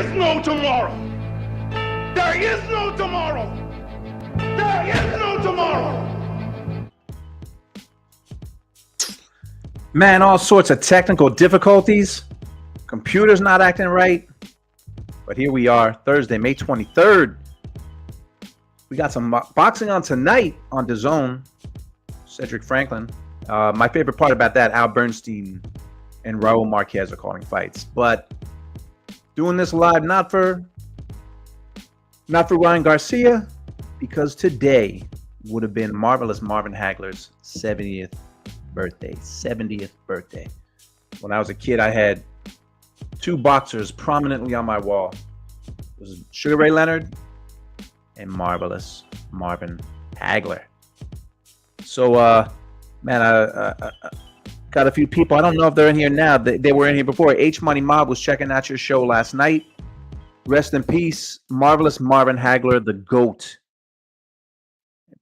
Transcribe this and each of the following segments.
is no tomorrow. There is no tomorrow. There is no tomorrow. Man, all sorts of technical difficulties. Computer's not acting right. But here we are, Thursday, May 23rd. We got some boxing on tonight on DAZN. Cedric Franklin. My favorite part about that, Al Bernstein and Raul Marquez are calling fights. But doing this live, not for Ryan Garcia, because today would have been Marvelous Marvin Hagler's 70th birthday. 70th birthday. When I was a kid, I had two boxers prominently on my wall. It was Sugar Ray Leonard and Marvelous Marvin Hagler. So, man, I got a few people. I don't know if they're in here now. They were in here before. H Money Mob was checking out your show last night. Rest in peace, Marvelous Marvin Hagler, the GOAT.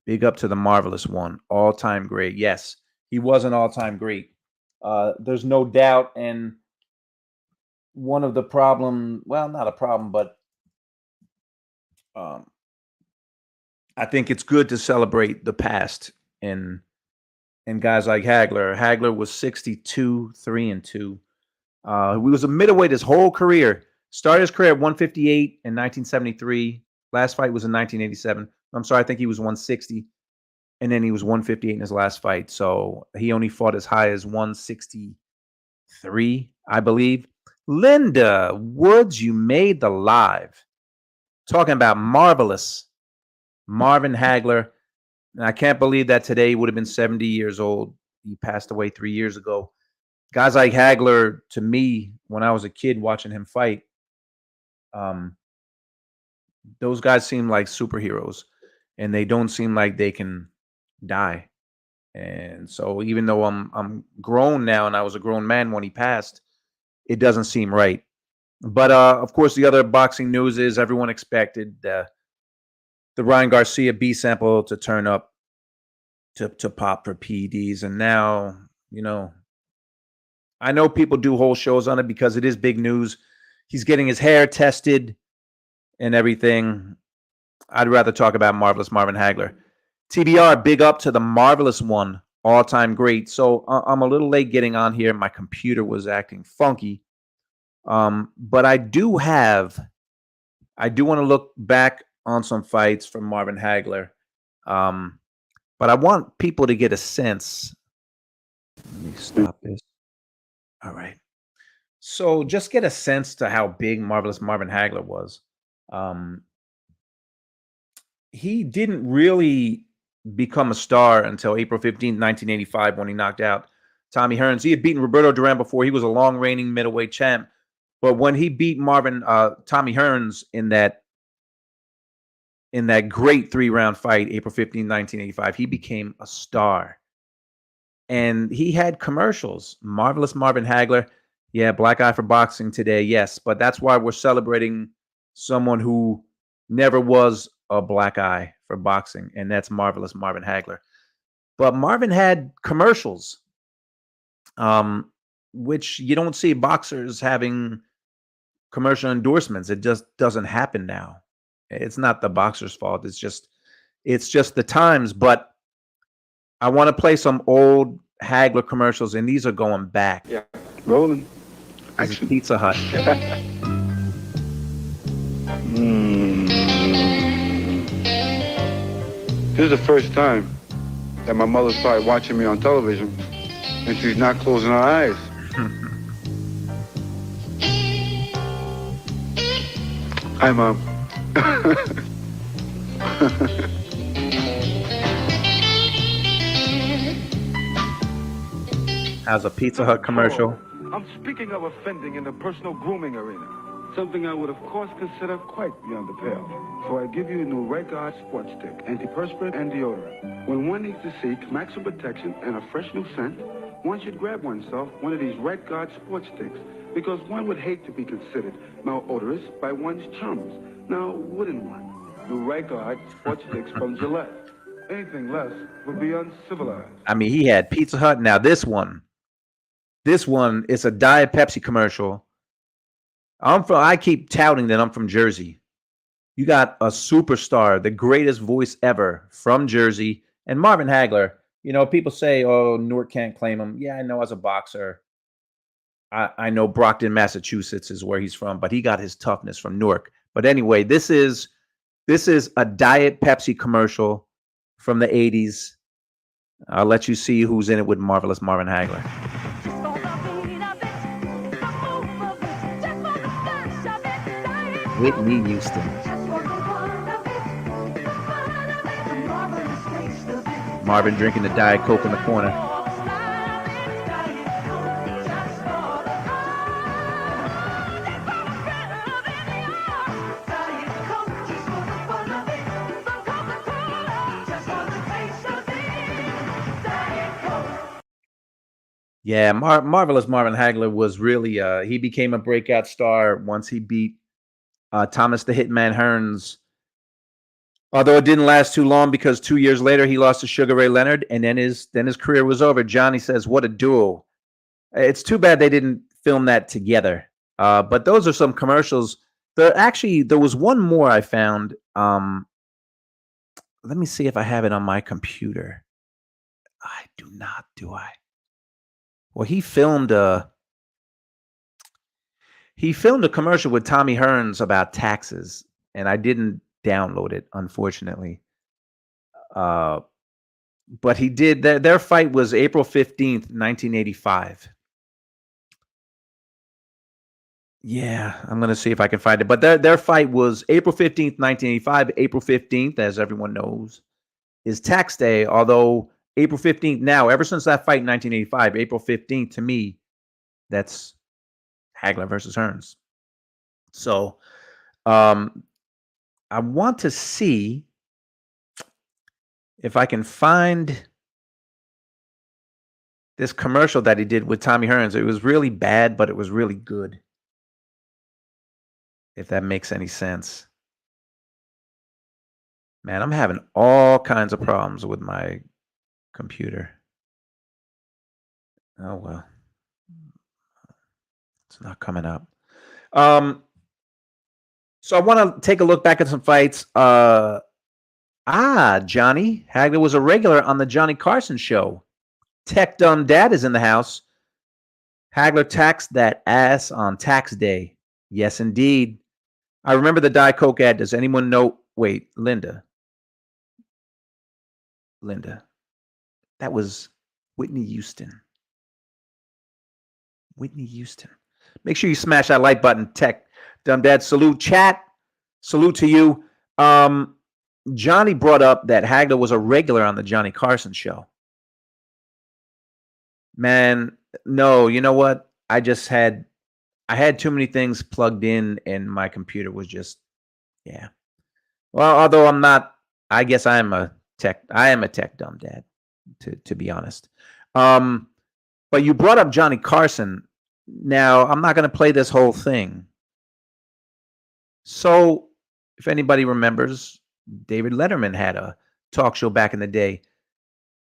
Big up to the Marvelous one. All-time great. Yes, he was an all-time great. There's no doubt. And one of the problem, well, not a problem, but I think it's good to celebrate the past and guys like Hagler. Hagler was 62, 3-2. He was a middleweight his whole career. Started his career at 158 in 1973. Last fight was in 1987. I'm sorry, I think he was 160. And then he was 158 in his last fight. So he only fought as high as 163, I believe. Linda Woods, you made the live. Talking about Marvelous Marvin Hagler. And I can't believe that today he would have been 70 years old. He passed away 3 years ago. Guys like Hagler, to me, when I was a kid watching him fight, those guys seem like superheroes. And they don't seem like they can die. And so even though I'm grown now and I was a grown man when he passed, it doesn't seem right. But of course, the other boxing news is everyone expected the Ryan Garcia B sample to turn up to pop for PEDs. And now, you know, I know people do whole shows on it because it is big news. He's getting his hair tested and everything. I'd rather talk about Marvelous Marvin Hagler. TBR, big up to the Marvelous one, all-time great. So I'm a little late getting on here. My computer was acting funky. But I do want to look back on some fights from Marvin Hagler. But I want people to get a sense. Let me stop this. All right. So just get a sense to how big Marvelous Marvin Hagler was. He didn't really become a star until April 15, 1985, when he knocked out Tommy Hearns. He had beaten Roberto Duran before. He was a long reigning middleweight champ. But when he beat Tommy Hearns in that great 3-round fight, April 15, 1985, he became a star. And he had commercials. Marvelous Marvin Hagler. Yeah, black eye for boxing today, yes. But that's why we're celebrating someone who never was a black eye for boxing, and that's Marvelous Marvin Hagler. But Marvin had commercials, which you don't see boxers having commercial endorsements. It just doesn't happen now. It's not the boxer's fault. It's just the times. But I want to play some old Hagler commercials, and these are going back. Yeah, rolling. This is Pizza Hut. This is the first time that my mother started watching me on television, and she's not closing her eyes. Hi, Mom. How's a Pizza Hut commercial? I'm speaking of offending in the personal grooming arena. Something I would, of course, consider quite beyond the pale. So I give you a new Red Guard sports stick, antiperspirant and deodorant. When one needs to seek maximum protection and a fresh new scent, one should grab oneself one of these Red Guard sports sticks, because one would hate to be considered malodorous by one's chums. Now, wouldn't one? New Red Guard sports sticks from Gillette. Anything less would be uncivilized. I mean, he had Pizza Hut. Now this one is a Diet Pepsi commercial. I keep touting that I'm from Jersey. You got a superstar, the greatest voice ever from Jersey, and Marvin Hagler. You know, people say, "Oh, Newark can't claim him." Yeah, I know as a boxer. I know Brockton, Massachusetts is where he's from, but he got his toughness from Newark. But anyway, this is a Diet Pepsi commercial from the 80s. I'll let you see who's in it with Marvelous Marvin Hagler. Whitney Houston. Marvin drinking the Diet Coke in the corner. Yeah, Marvelous Marvin Hagler was really he became a breakout star once he beat Thomas the Hitman Hearns. Although it didn't last too long because 2 years later he lost to Sugar Ray Leonard, and then his career was over. Johnny says, "What a duo!" It's too bad they didn't film that together. But those are some commercials. There was one more I found. Let me see if I have it on my computer. I do not, do I? Well, he filmed a commercial with Tommy Hearns about taxes, and I didn't download it, unfortunately. But he did. Their fight was April 15th, 1985. Yeah, I'm going to see if I can find it. But their fight was April 15th, 1985. April 15th, as everyone knows, is tax day, although April 15th now, ever since that fight in 1985, April 15th, to me, that's Hagler versus Hearns. So I want to see if I can find this commercial that he did with Tommy Hearns. It was really bad, but it was really good. If that makes any sense. Man, I'm having all kinds of problems with my computer. Oh, well. It's not coming up. So I want to take a look back at some fights. Johnny Hagler was a regular on the Johnny Carson show. Tech Dumb Dad is in the house. Hagler taxed that ass on tax day. Yes, indeed. I remember the Diet Coke ad. Does anyone know? Wait, Linda. That was Whitney Houston. Whitney Houston. Make sure you smash that like button. Tech Dumb Dad. Salute, chat. Salute to you. Johnny brought up that Hagler was a regular on the Johnny Carson show. Man, no, you know what? I had too many things plugged in and my computer was just, yeah. Well, although I'm not, I guess I am a tech dumb dad, to be honest. But you brought up Johnny Carson. Now, I'm not going to play this whole thing. So, if anybody remembers, David Letterman had a talk show back in the day.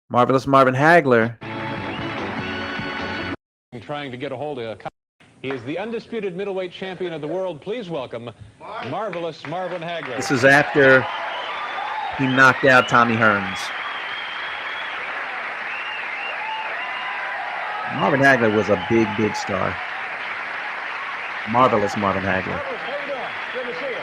Marvelous Marvin Hagler. Trying to get a hold of. He is the undisputed middleweight champion of the world. Please welcome Marvelous Marvin Hagler. This is after he knocked out Tommy Hearns. Marvin Hagler was a big, big star. Marvelous Marvin Hagler. How you doing? Good to see you.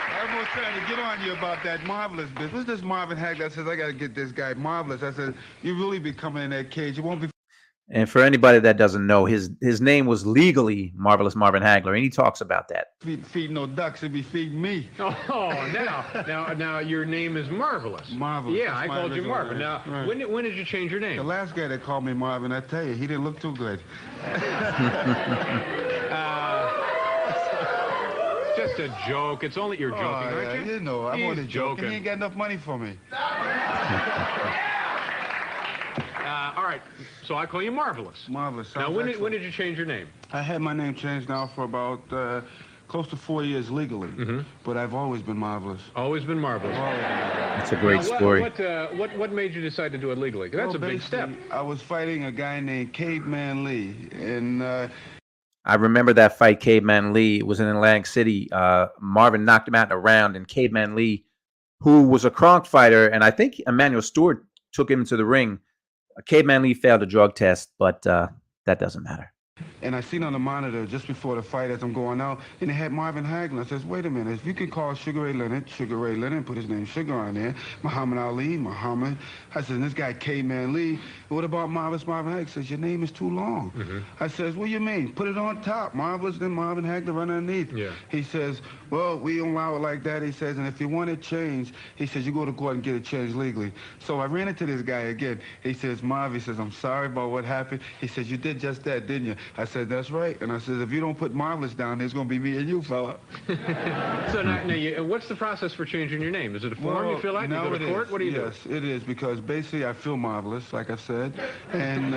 I was trying to get on you about that Marvelous business. What's this Marvin Hagler? I says, I got to get this guy Marvelous. I said, you really be coming in that cage. You won't be. And for anybody that doesn't know, his name was legally Marvelous Marvin Hagler, and he talks about that. Feed no ducks, it'd be feeding me. Oh, now your name is Marvelous. Marvelous. Yeah, I called you Marvin. Now, right. when did you change your name? The last guy that called me Marvin, I tell you, he didn't look too good. Just a joke. It's only you're joking, aren't you? You know, I'm He's only joking. He ain't got enough money for me. All right, so I call you Marvelous. Marvelous. Now, when did you change your name? I had my name changed now for about close to 4 years legally. But I've always been marvelous. Always been Marvelous. That's a great Now, story. What made you decide to do it legally? 'Cause that's a big step. I was fighting a guy named Caveman Lee, and I remember that fight, Caveman Lee. It was in Atlantic City. Marvin knocked him out in a round, and Caveman Lee, who was a Kronk fighter, and I think Emmanuel Stewart took him to the ring. Caveman Lee failed a drug test, but that doesn't matter. And I seen on the monitor just before the fight as I'm going out, and they had Marvin Hagler. I says, wait a minute, if you can call Sugar Ray Leonard, put his name Sugar on there, Muhammad Ali, Muhammad. I said, this guy Caveman Lee, what about Marvelous Marvin Hagler? He says, your name is too long. I says, what do you mean? Put it on top. Marvelous, then Marvin Hagler run underneath. Yeah. He says, well, we don't allow it like that. He says, and if you want it changed, he says, you go to court and get it changed legally. So I ran into this guy again. He says, Marv, he says, I'm sorry about what happened. He says, you did just that, didn't you? I said, that's right. And I said, if you don't put Marvelous down, there's going to be me and you, fella. So now what's the process for changing your name? Is it a form you fill out? You go to court? What do you do? Yes, it is, because basically I feel marvelous, like I've said. And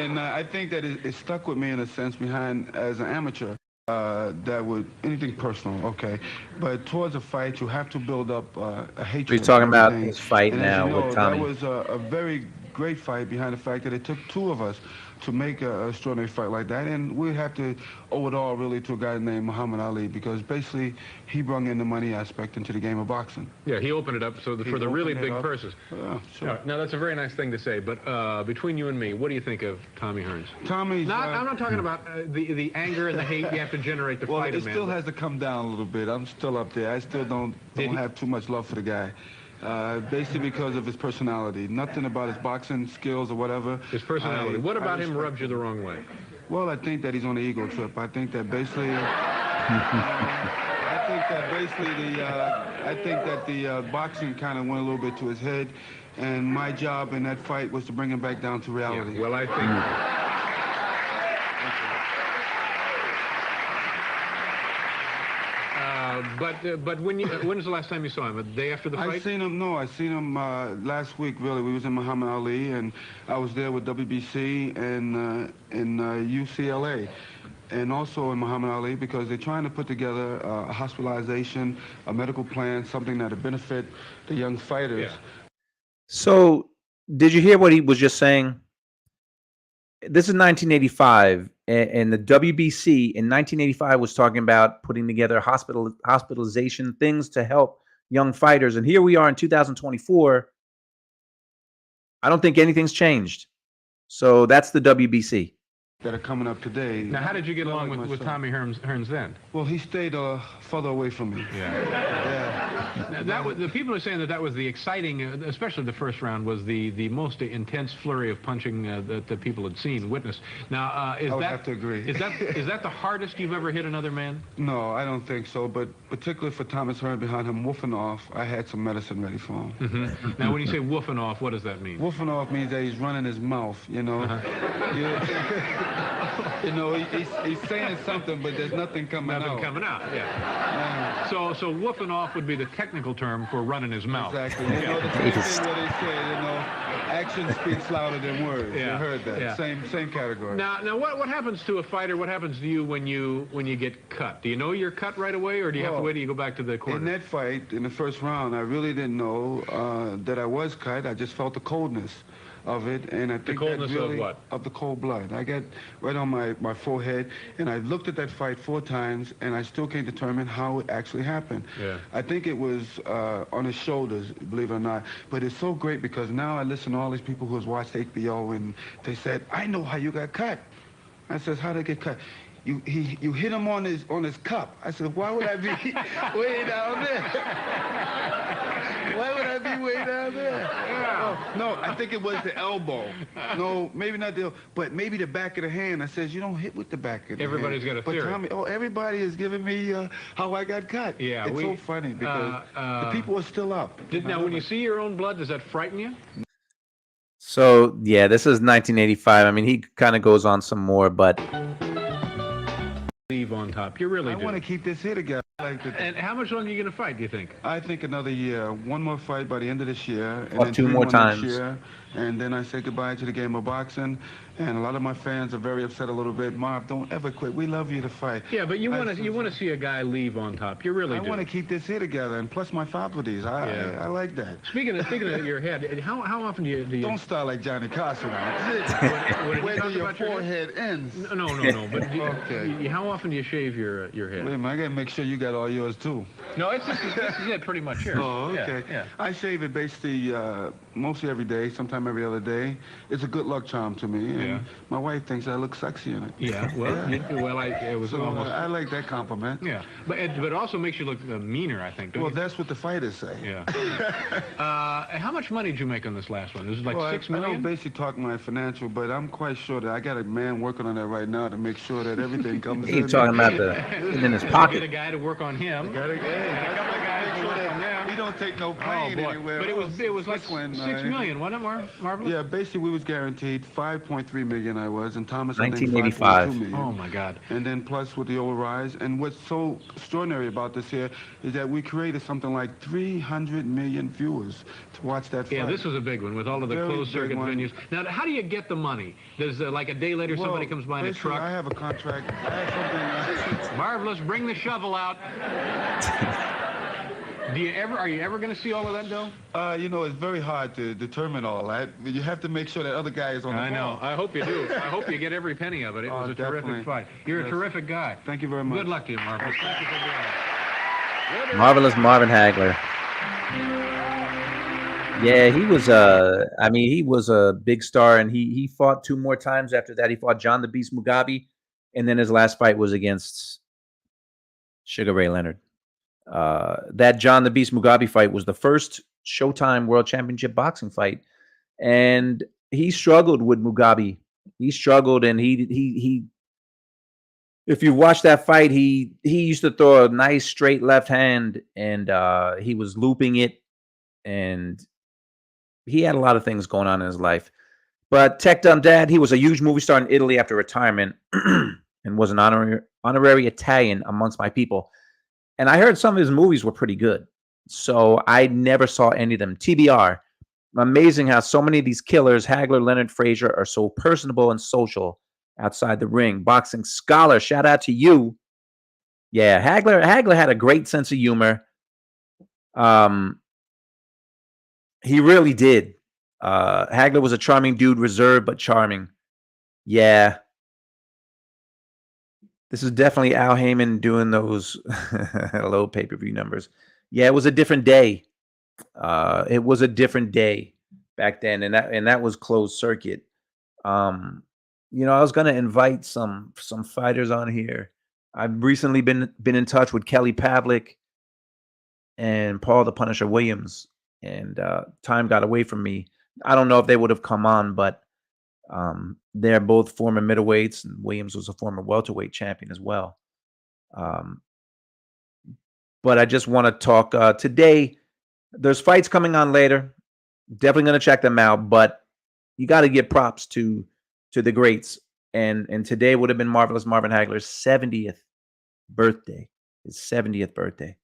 and I think that it stuck with me in a sense behind as an amateur. That would, anything personal, okay. But towards a fight, you have to build up a hatred. You're talking about everything. his fight And now as you know, with Tommy. That was a very great fight behind the fact that it took two of us to make an extraordinary fight like that. And we have to owe it all really to a guy named Muhammad Ali, because basically he brought in the money aspect into the game of boxing. Yeah, he opened it up for the really big purses. Yeah, sure. Now, that's a very nice thing to say, but between you and me, what do you think of Tommy Hearns? Tommy's... I'm not talking about the anger and the hate you have to generate to fight a man. Well, it still has to come down a little bit. I'm still up there. I still don't have too much love for the guy. Basically because of his personality. Nothing about his boxing skills or whatever. His personality. What about him rubs you the wrong way? Well, I think that he's on the ego trip. I think that basically... I think that the boxing kind of went a little bit to his head, and my job in that fight was to bring him back down to reality. Yeah, well, I think... But when's the last time you saw him? The day after the fight? I seen him last week, really. We was in Muhammad Ali, and I was there with WBC and in UCLA. And also in Muhammad Ali, because they're trying to put together a hospitalization, a medical plan, something that'll benefit the young fighters. Yeah. So, did you hear what he was just saying? This is 1985, and the WBC in 1985 was talking about putting together hospitalization things to help young fighters. And here we are in 2024. I don't think anything's changed. So that's the WBC. That are coming up today. Now, how did you get along with Tommy Hearns then? Well, he stayed further away from me. Yeah. Now, the people are saying that was the exciting, especially the first round, was the most intense flurry of punching that people had seen, witnessed. Now, I would have to agree. Is that the hardest you've ever hit another man? No, I don't think so. But particularly for Thomas Hearns, behind him woofing off, I had some medicine ready for him. Now, when you say woofing off, what does that mean? Woofing off means that he's running his mouth, you know. You know, he's saying something, but there's nothing coming out. Nothing coming out, yeah. So woofing off would be the technical term for running his mouth. Exactly. You know, the same thing what they say, you know, action speaks louder than words. Yeah. You heard that. Yeah. Same category. Now what happens to a fighter? What happens to you when you get cut? Do you know you're cut right away, or do you have to wait till you go back to the corner? In that fight, in the first round, I really didn't know that I was cut. I just felt the coldness of it, and I think the coldness that really, of what? Of the cold blood. I got right on my forehead, and I looked at that fight 4 times, and I still can't determine how it actually happened. Yeah. I think it was on his shoulders, believe it or not. But it's so great because now I listen to all these people who has watched HBO, and they said, "I know how you got cut." I says, "How did I get cut?" You hit him on his cup. I said, "Why would I be way down there? Why would I be way down there?" Oh, no, I think it was the elbow. No, maybe not the elbow, but maybe the back of the hand. I says, "You don't hit with the back of the Everybody's hand." got a theory. But Tommy, everybody is giving me how I got cut. Yeah, it's so funny because the people are still up. Now, when you see your own blood, does that frighten you? So, yeah, this is 1985. I mean, he kind of goes on some more, but... Leave on top. You really do. I want to keep this here together. And how much longer are you going to fight, do you think? I think another year. One more fight by the end of this year. And Or then 2 3 more next times. year. And then I say goodbye to the game of boxing. And a lot of my fans are very upset a little bit. Marv, don't ever quit. We love you to fight. Yeah, but you want to see a guy leave on top. You really do. I want to keep this here together, and plus my faculties. I like that. Speaking of your head, how often do you Don't start like Johnny Carson now. Where do your forehead ends? No. But how often do you shave your head? Wait a minute, I gotta make sure you got all yours too. No, this is it pretty much here. Oh, okay. Yeah. I shave it basically mostly every day, sometime every other day. It's a good luck charm to me, and my wife thinks I look sexy in it. Yeah. Well, it was almost. I like that compliment. Yeah, but it also makes you look meaner, I think. Well, that's what the fighters say. Yeah. How much money did you make on this last one? This is like $6 million. I don't basically talk my financial, but I'm quite sure that I got a man working on that right now to make sure that everything comes in. He's talking about in his pocket. Get a guy to work on him. A couple of guys to work on them. He don't take no plane anywhere. But it was like $6 million, wasn't it, Marvelous? Yeah, basically we was guaranteed $5.3 million. I was, and Thomas, I think 1985. $5.2 million. Oh my God. And then plus with the overrise, and what's so extraordinary about this here is that we created something like 300 million viewers to watch that fight. Yeah, this was a big one with all of the closed circuit venues. Now, how do you get the money? Does like a day later somebody comes by in a truck? I have a contract. I have something. Marvelous, bring the shovel out. Are you ever going to see all of that dough? It's very hard to determine all that. You have to make sure that other guy is on the ball. I know. I hope you do. I hope you get every penny of it. It was a terrific fight. You're a terrific guy. Thank you very much. Good luck to you, Marvelous. Thank you for being here. Marvelous Marvin Hagler. Yeah, he was he was a big star, and he fought 2 more times after that. He fought John the Beast Mugabe, and then his last fight was against Sugar Ray Leonard. That John the Beast Mugabe fight was the first Showtime World Championship boxing fight, and he struggled with Mugabe. He struggled, and he if you watch that fight, he used to throw a nice straight left hand, and he was looping it, and he had a lot of things going on in his life. But Tech Dumb Dad, he was a huge movie star in Italy after retirement and was an honorary Italian amongst my people. And I heard some of his movies were pretty good. So I never saw any of them. TBR, amazing how so many of these killers, Hagler, Leonard, Frazier, are so personable and social outside the ring. Boxing scholar, shout out to you. Yeah, Hagler had a great sense of humor. He really did. Hagler was a charming dude, reserved but charming. Yeah. This is definitely Al Heyman doing those low pay-per-view numbers. Yeah, it was a different day. It was a different day back then, and that was closed circuit. I was gonna invite some fighters on here. I've recently been in touch with Kelly Pavlik and Paul the Punisher Williams, and time got away from me. I don't know if they would have come on, but they're both former middleweights, and Williams was a former welterweight champion as well. But I just want to talk today. There's fights coming on later. Definitely going to check them out, but you got to give props to the greats. And today would have been Marvelous Marvin Hagler's 70th birthday. His 70th birthday.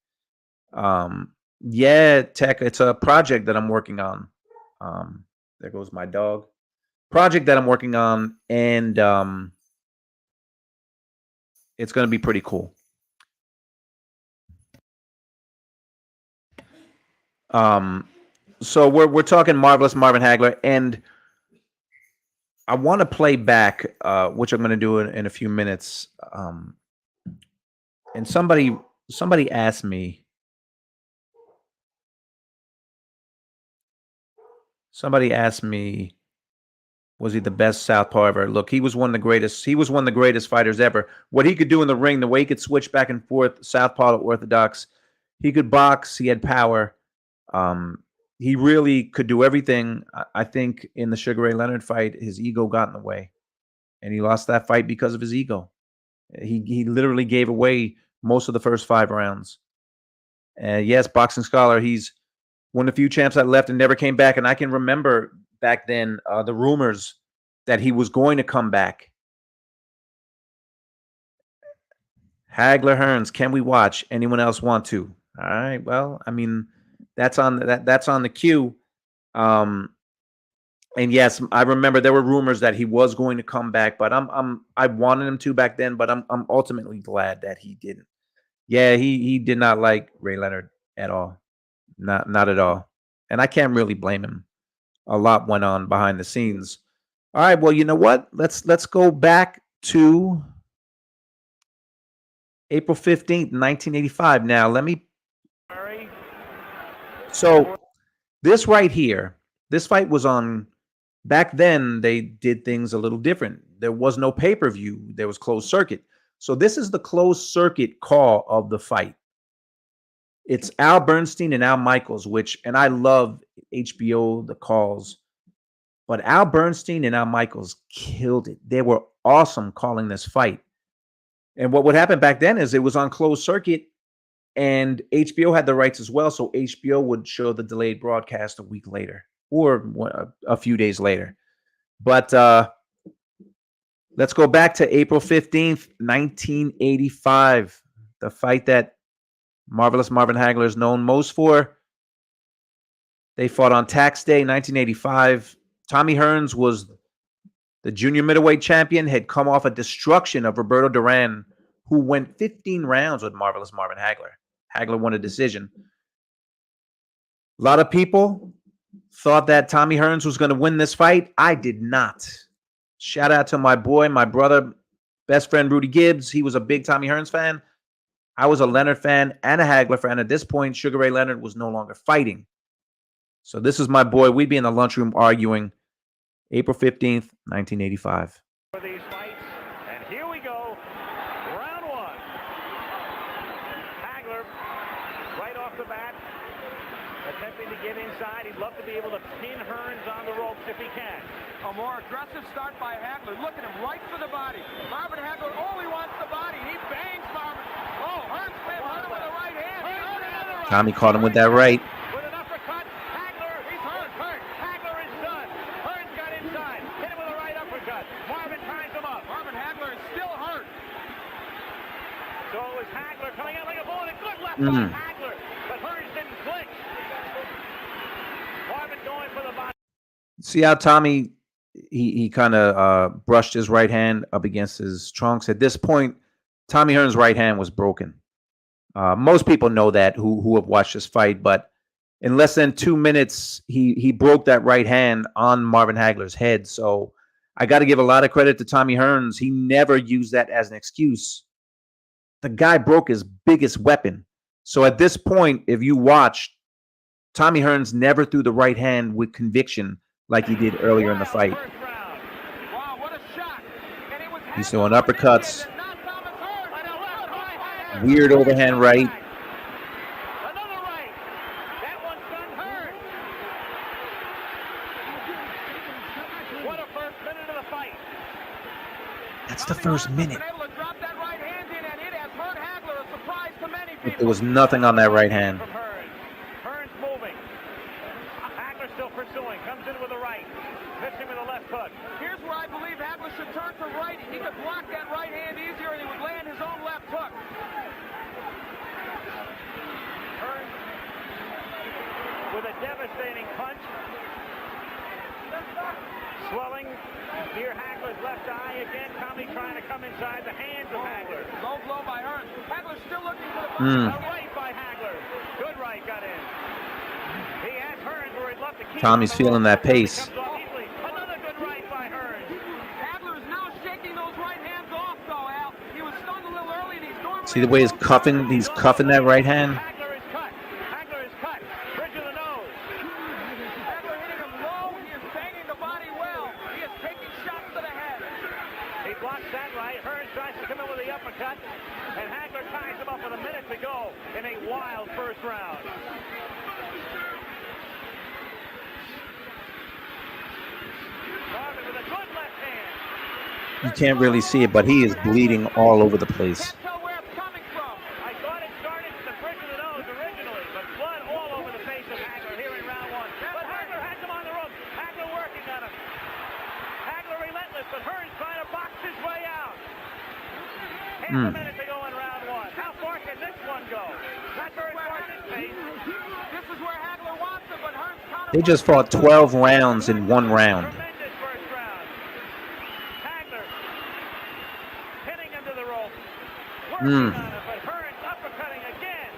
Yeah, Tech, it's a project that I'm working on. There goes my dog. Project that I'm working on, and it's going to be pretty cool. So we're talking Marvelous Marvin Hagler, and I want to play back, which I'm going to do in a few minutes. And somebody asked me. Was he the best southpaw ever? Look, he was one of the greatest. He was one of the greatest fighters ever. What he could do in the ring, the way he could switch back and forth, southpaw to orthodox. He could box. He had power. He really could do everything. I think in the Sugar Ray Leonard fight, his ego got in the way, and he lost that fight because of his ego. He literally gave away most of the first 5 rounds. Yes, boxing scholar. He's one of the few champs that left and never came back. And I can remember back then the rumors that he was going to come back. Hagler Hearns. Can we watch? Anyone else want to? All right. Well, I mean, that's on that's on the queue. And yes, I remember there were rumors that he was going to come back, but I wanted him to back then, but I'm ultimately glad that he didn't. Yeah, he did not like Ray Leonard at all. Not at all. And I can't really blame him. A lot went on behind the scenes. All right, well, you know what? Let's go back to April 15th, 1985. Now, let me So this right here, this fight was on back then they did things a little different. There was no pay-per-view, there was closed circuit. So this is the closed circuit call of the fight. It's Al Bernstein and Al Michaels, and I love HBO, the calls, but Al Bernstein and Al Michaels killed it. They were awesome calling this fight. And what would happen back then is it was on closed circuit and HBO had the rights as well. So HBO would show the delayed broadcast a week later or a few days later. But let's go back to April 15th, 1985, the fight that Marvelous Marvin Hagler is known most for. They fought on tax day, 1985. Tommy Hearns was the junior middleweight champion, had come off a destruction of Roberto Duran, who went 15 rounds with Marvelous Marvin Hagler. Hagler won a decision. A lot of people thought that Tommy Hearns was going to win this fight. I did not. Shout out to my boy, my brother, best friend, Rudy Gibbs. He was a big Tommy Hearns fan. I was a Leonard fan and a Hagler fan. At this point, Sugar Ray Leonard was no longer fighting. So this is my boy. We'd be in the lunchroom arguing. April 15th, 1985. For these fights, and here we go. Round one. Hagler, right off the bat, attempting to get inside. He'd love to be able to pin Hearns on the ropes if he can. A more aggressive start by Hagler. Look at him, right for the body. Marvin Hagler only wants the body. He bangs Marvin. Oh, Hearns hit him with a right hand. Tommy caught him with that right. With an uppercut, Hagler, he's hurt. Hagler is done. Hearns got inside. Hit him with a right uppercut. Marvin ties him up. Marvin Hagler is still hurt. So it was Hagler coming out like a bullet. A good left by Hagler, but Hearns didn't flinch. Marvin going for the body. See how Tommy, he kind of brushed his right hand up against his trunks. At this point, Tommy Hearns' right hand was broken. Most people know that who have watched this fight, but in less than 2 minutes, he broke that right hand on Marvin Hagler's head. So I got to give a lot of credit to Tommy Hearns. He never used that as an excuse. The guy broke his biggest weapon. So at this point, if you watch, Tommy Hearns never threw the right hand with conviction like he did earlier in the fight. Wow, what a shot. And it was He's throwing uppercuts. that knocked out his Hearns. Weird overhand right. Another right. That one stunned Hearns. What a first minute of the fight. That's the first minute. Been able to drop that right hand in, and it has hurt Hagler, a surprise to many But people. there was nothing on that right hand. From Hearns. Hearns moving. Hagler still pursuing. Comes in with a right. Missing with a left hook. Here's where I believe Hagler should turn to right. He could block that right hand easier, and he would land his own left hook. Hearns with a devastating punch. Swelling near Hagler's left eye. Again, Tommy trying to come inside the hands of Hagler. Low blow by Hearns. Hagler's still looking for the punch. A right by Hagler. Good right got in. He has Hearns where he'd love to keep Tommy's him. feeling that pace. Comes off easily. Another good right by Hearns. Hagler is now shaking those right hands off, though, Al. He was stunned a little early, and he's normally... See the way he's cuffing that right hand? Hagler is cut. Hagler is cut. Bridge of the nose. Hagler hitting him low. He is banging the body well. He is taking shots to the head. He blocks that right. Hearns tries to come in with the uppercut. And Hagler ties him up with a minute to go in a wild first round. Marvin with a good left hand. You can't really see it, but he is bleeding all over the place. Can't tell where it's coming from. I thought it started at the bridge of the nose originally, but blood all over the face of Hagler here in round one. But Hagler has him on the ropes. Hagler working on him. Hagler relentless, but Hearns trying to box his way out. Half a minute to go in round one. go. Not very far in his face. This is where Hagler wants it, but Hearns counter. They just fought 12 rounds in one round. Tremendous first round. Hagler pinning him to the rope. Working on it, but Hearns uppercutting again.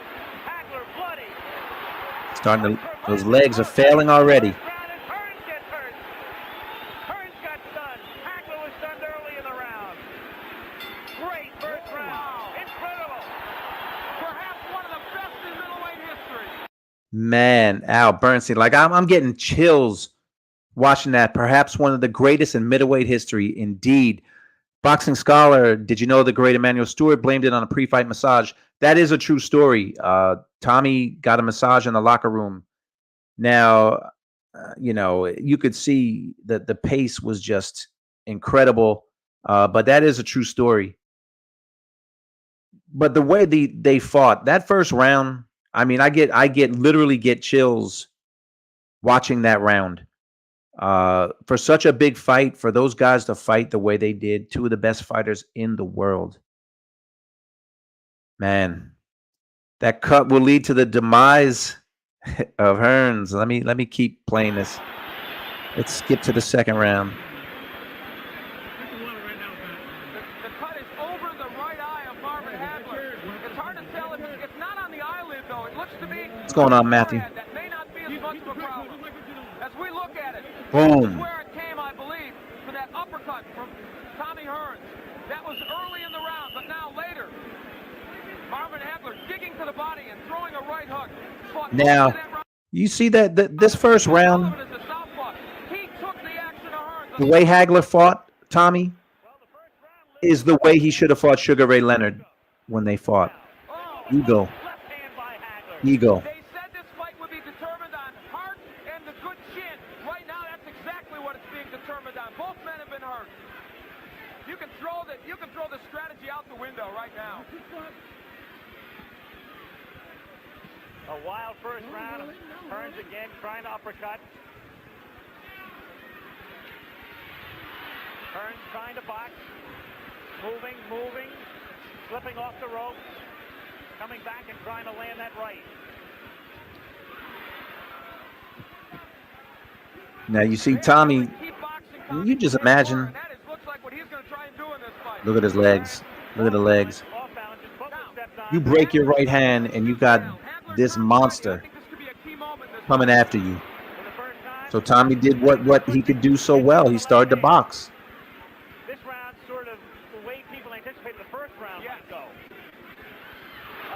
Hagler bloody. Starting to, those legs are failing already. Hearns gets hurt. Hearns got stunned. Hagler was stunned early in the round. Great first round. Incredible. Perhaps one of the best in middleweight history. Man, Al Bernstein, like I'm getting chills watching that. Perhaps one of the greatest in middleweight history, indeed. Boxing Scholar, did you know the great Emmanuel Stewart blamed it on a pre-fight massage? That is a true story. Tommy got a massage in the locker room. Now, you know, you could see that the pace was just incredible, but that is a true story. But the way they fought that first round, I mean, I literally get chills watching that round. For such a big fight, for those guys to fight the way they did, two of the best fighters in the world. Man, that cut will lead to the demise of Hearns. Let me keep playing this. Let's skip to the second round. The cut is over the right eye of Marvin Hagler. It's hard to tell if it's not on the eyelid, though. It looks to be. What's going on, Matthew? That may not be as much of a problem. As we look at it, Boom. this is where it came, I believe, for that uppercut from Tommy Hearns. That was early in the round, but now later, Marvin Hagler digging to the body and throwing a right hook. Now, you see that this first round, He took the action of Hearns. the way Hagler fought Tommy is the way he should have fought Sugar Ray Leonard when they fought. Ego. Left hand by Hagler. Ego. They said this fight would be determined on heart and the good chin. Right now, that's exactly what it's being determined on. Both men have been hurt. You can throw the strategy out the window right now. A wild first round. Hearns again trying to uppercut. Hearns trying to box. Moving, slipping off the rope. Coming back and trying to land that right. Now you see Tommy. You just imagine. Look at his legs. Look at the legs. Off balance, his foot was stepped on. You break your right hand and you got this monster coming after you. For the first time, So Tommy did what he could do so well. He started to box. this round sort of the way people anticipated the first round might go.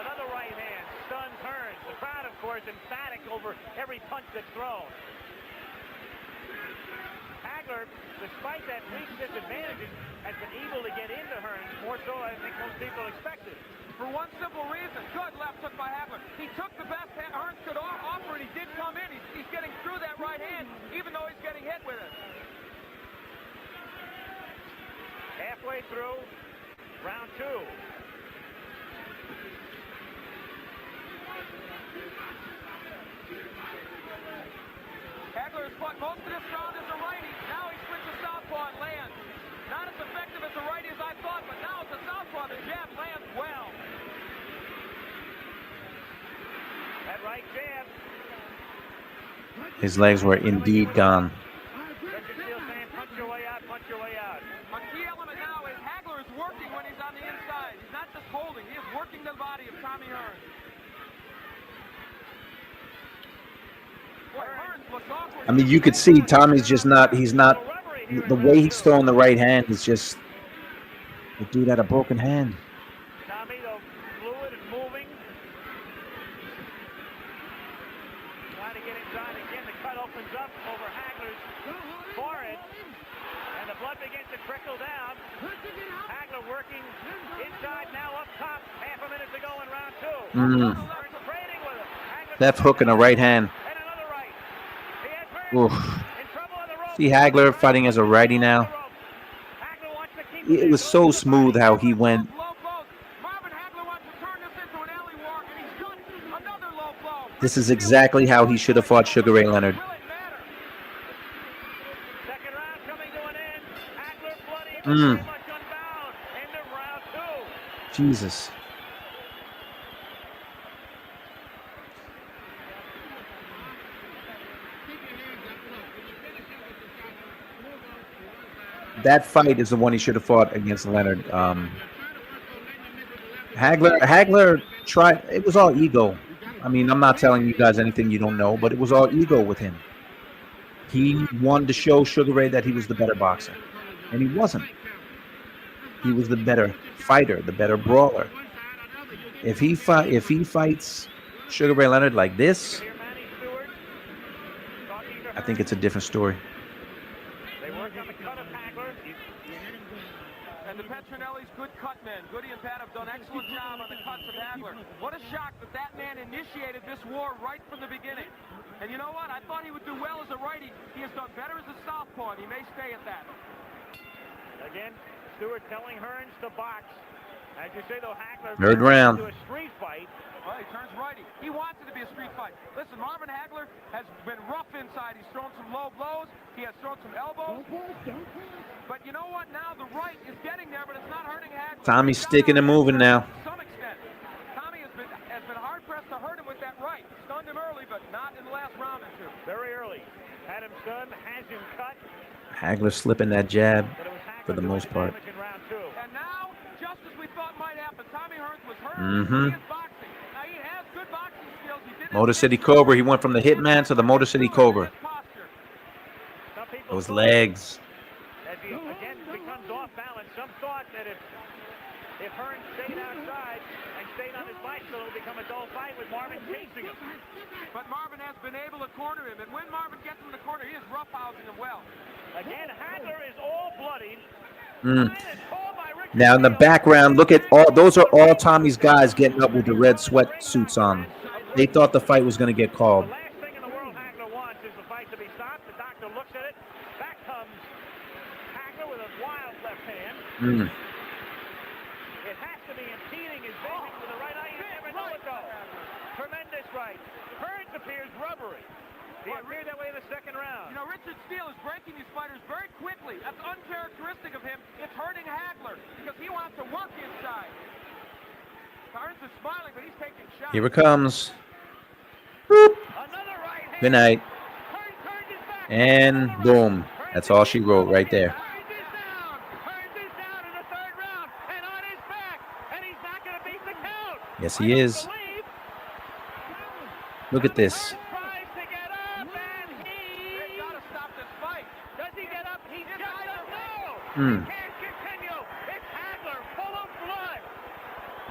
Another right hand stuns Hearns. The crowd, of course, emphatic over every punch that's thrown. Hagler, despite that weak disadvantages, has been able to get into Hearns more so I think most people expected. For one simple reason, good left hook by Hagler. He took the best Hearns could offer, and he did come in. He's getting through that right hand, even though he's getting hit with it. Halfway through round two. Hagler has fought most of this round as a righty. Now he switches southpaw and lands. Not as effective as a righty as I thought, but now it's a southpaw. The jab lands well. That right jab. His legs were indeed gone. Richard Steele saying, punch your way out, punch your way out. A key element now is Hagler is working when he's on the inside. He's not just holding. He is working the body of Tommy Hearns. Boy, Hearns looks awkward. I mean, you could see Tommy's just not. He's not. The way he's throwing the right hand is just. The dude had a broken hand. Tommy, though, fluid and moving. Trying to get inside again. The cut opens up over Hagler's forehead. And the blood begins to trickle down. Hagler working inside, now up top. Half a minute to go in round two. Hearns trading with him. Hagler Left hook and a right hand. and another right. He has Hearns Oof. in trouble on the rope. See Hagler fighting as a righty now. Hagler wants to keep It was so smooth how he went. Low blows. Marvin Hagler wants to turn this into an alley war, and he's done another low blow. This is exactly how he should have fought Sugar Ray Leonard. Will it matter? Second round coming to an end. Hagler bloody, but Mm. very much unbound. End of round two. Jesus. that fight is the one he should have fought against Leonard. Hagler tried. It was all ego. I mean, I'm not telling you guys anything you don't know, but it was all ego with him. He wanted to show Sugar Ray that he was the better boxer, and he wasn't. He was the better fighter, the better brawler. If he fights Sugar Ray Leonard like this, I think it's a different story. They work on the cut of Hagler. And the Petronelli's good cut men. Goody and Pat have done an excellent job on the cuts of Hagler. What a shock that that man initiated this war right from the beginning. And you know what? I thought he would do well as a righty. He has done better as a southpaw, and he may stay at that. Again, Stewart telling Hearns to box. As you say, though, Hagler Third round. to a street fight. Well, he turns righty. He wants it to be a street fight. Listen, Marvin Hagler has been rough inside. He's thrown some low blows. He has thrown some elbows. But you know what? Now the right is getting there, but it's not hurting Hagler. Tommy's sticking and moving now. To some extent. Tommy has been hard-pressed to hurt him with that right. Stunned him early, but not in the last round or two. Very early. Had him stunned, has him cut. Hagler slipping that jab But it was Hagler for the doing most part. damage in round two. And now, just as we thought might happen, Tommy Hearns was hurt. Mhm. He is boxing. Now, he has good boxing skills. He did Motor City Cobra. He went from the Hitman to the Motor City Cobra. Some people Those thought, legs. as he again becomes off balance, some thought that if Hearns stayed outside and stayed on his bicycle, it would become a dull fight with Marvin chasing him. But Marvin has been able to corner him, and when Marvin gets in the corner, he is roughhousing him well. Again, Hagler is all bloodied. Now in the background, look at all. Those are all Tommy's guys getting up with the red sweatsuits on. They thought the fight was going to get called. The last thing in the world Hagler wants is the fight to be stopped. The doctor looks at it. Back comes Hagler with a wild left hand. It has to be impeding his vision with the right eye. You never know it though. Tremendous right. Hearns appears rubbery. He appeared that way in the second round. You know, Richard Steele is breaking these fighters very quickly. That's uncharacteristic of him. It's hurting Hagler because he wants to work inside. Hearns is smiling, but he's taking shots. Here it comes. Boop. Another right hand. Good night. Hearns turned his back. And boom. That's all she wrote right there. Hearns is down in the third round and on his back. And he's not going to beat the count. Yes, he is. Look at this. Tries to get up and They've got to stop this fight. does he get up? He just doesn't know. Hmm. He can't continue. It's Hagler full of blood.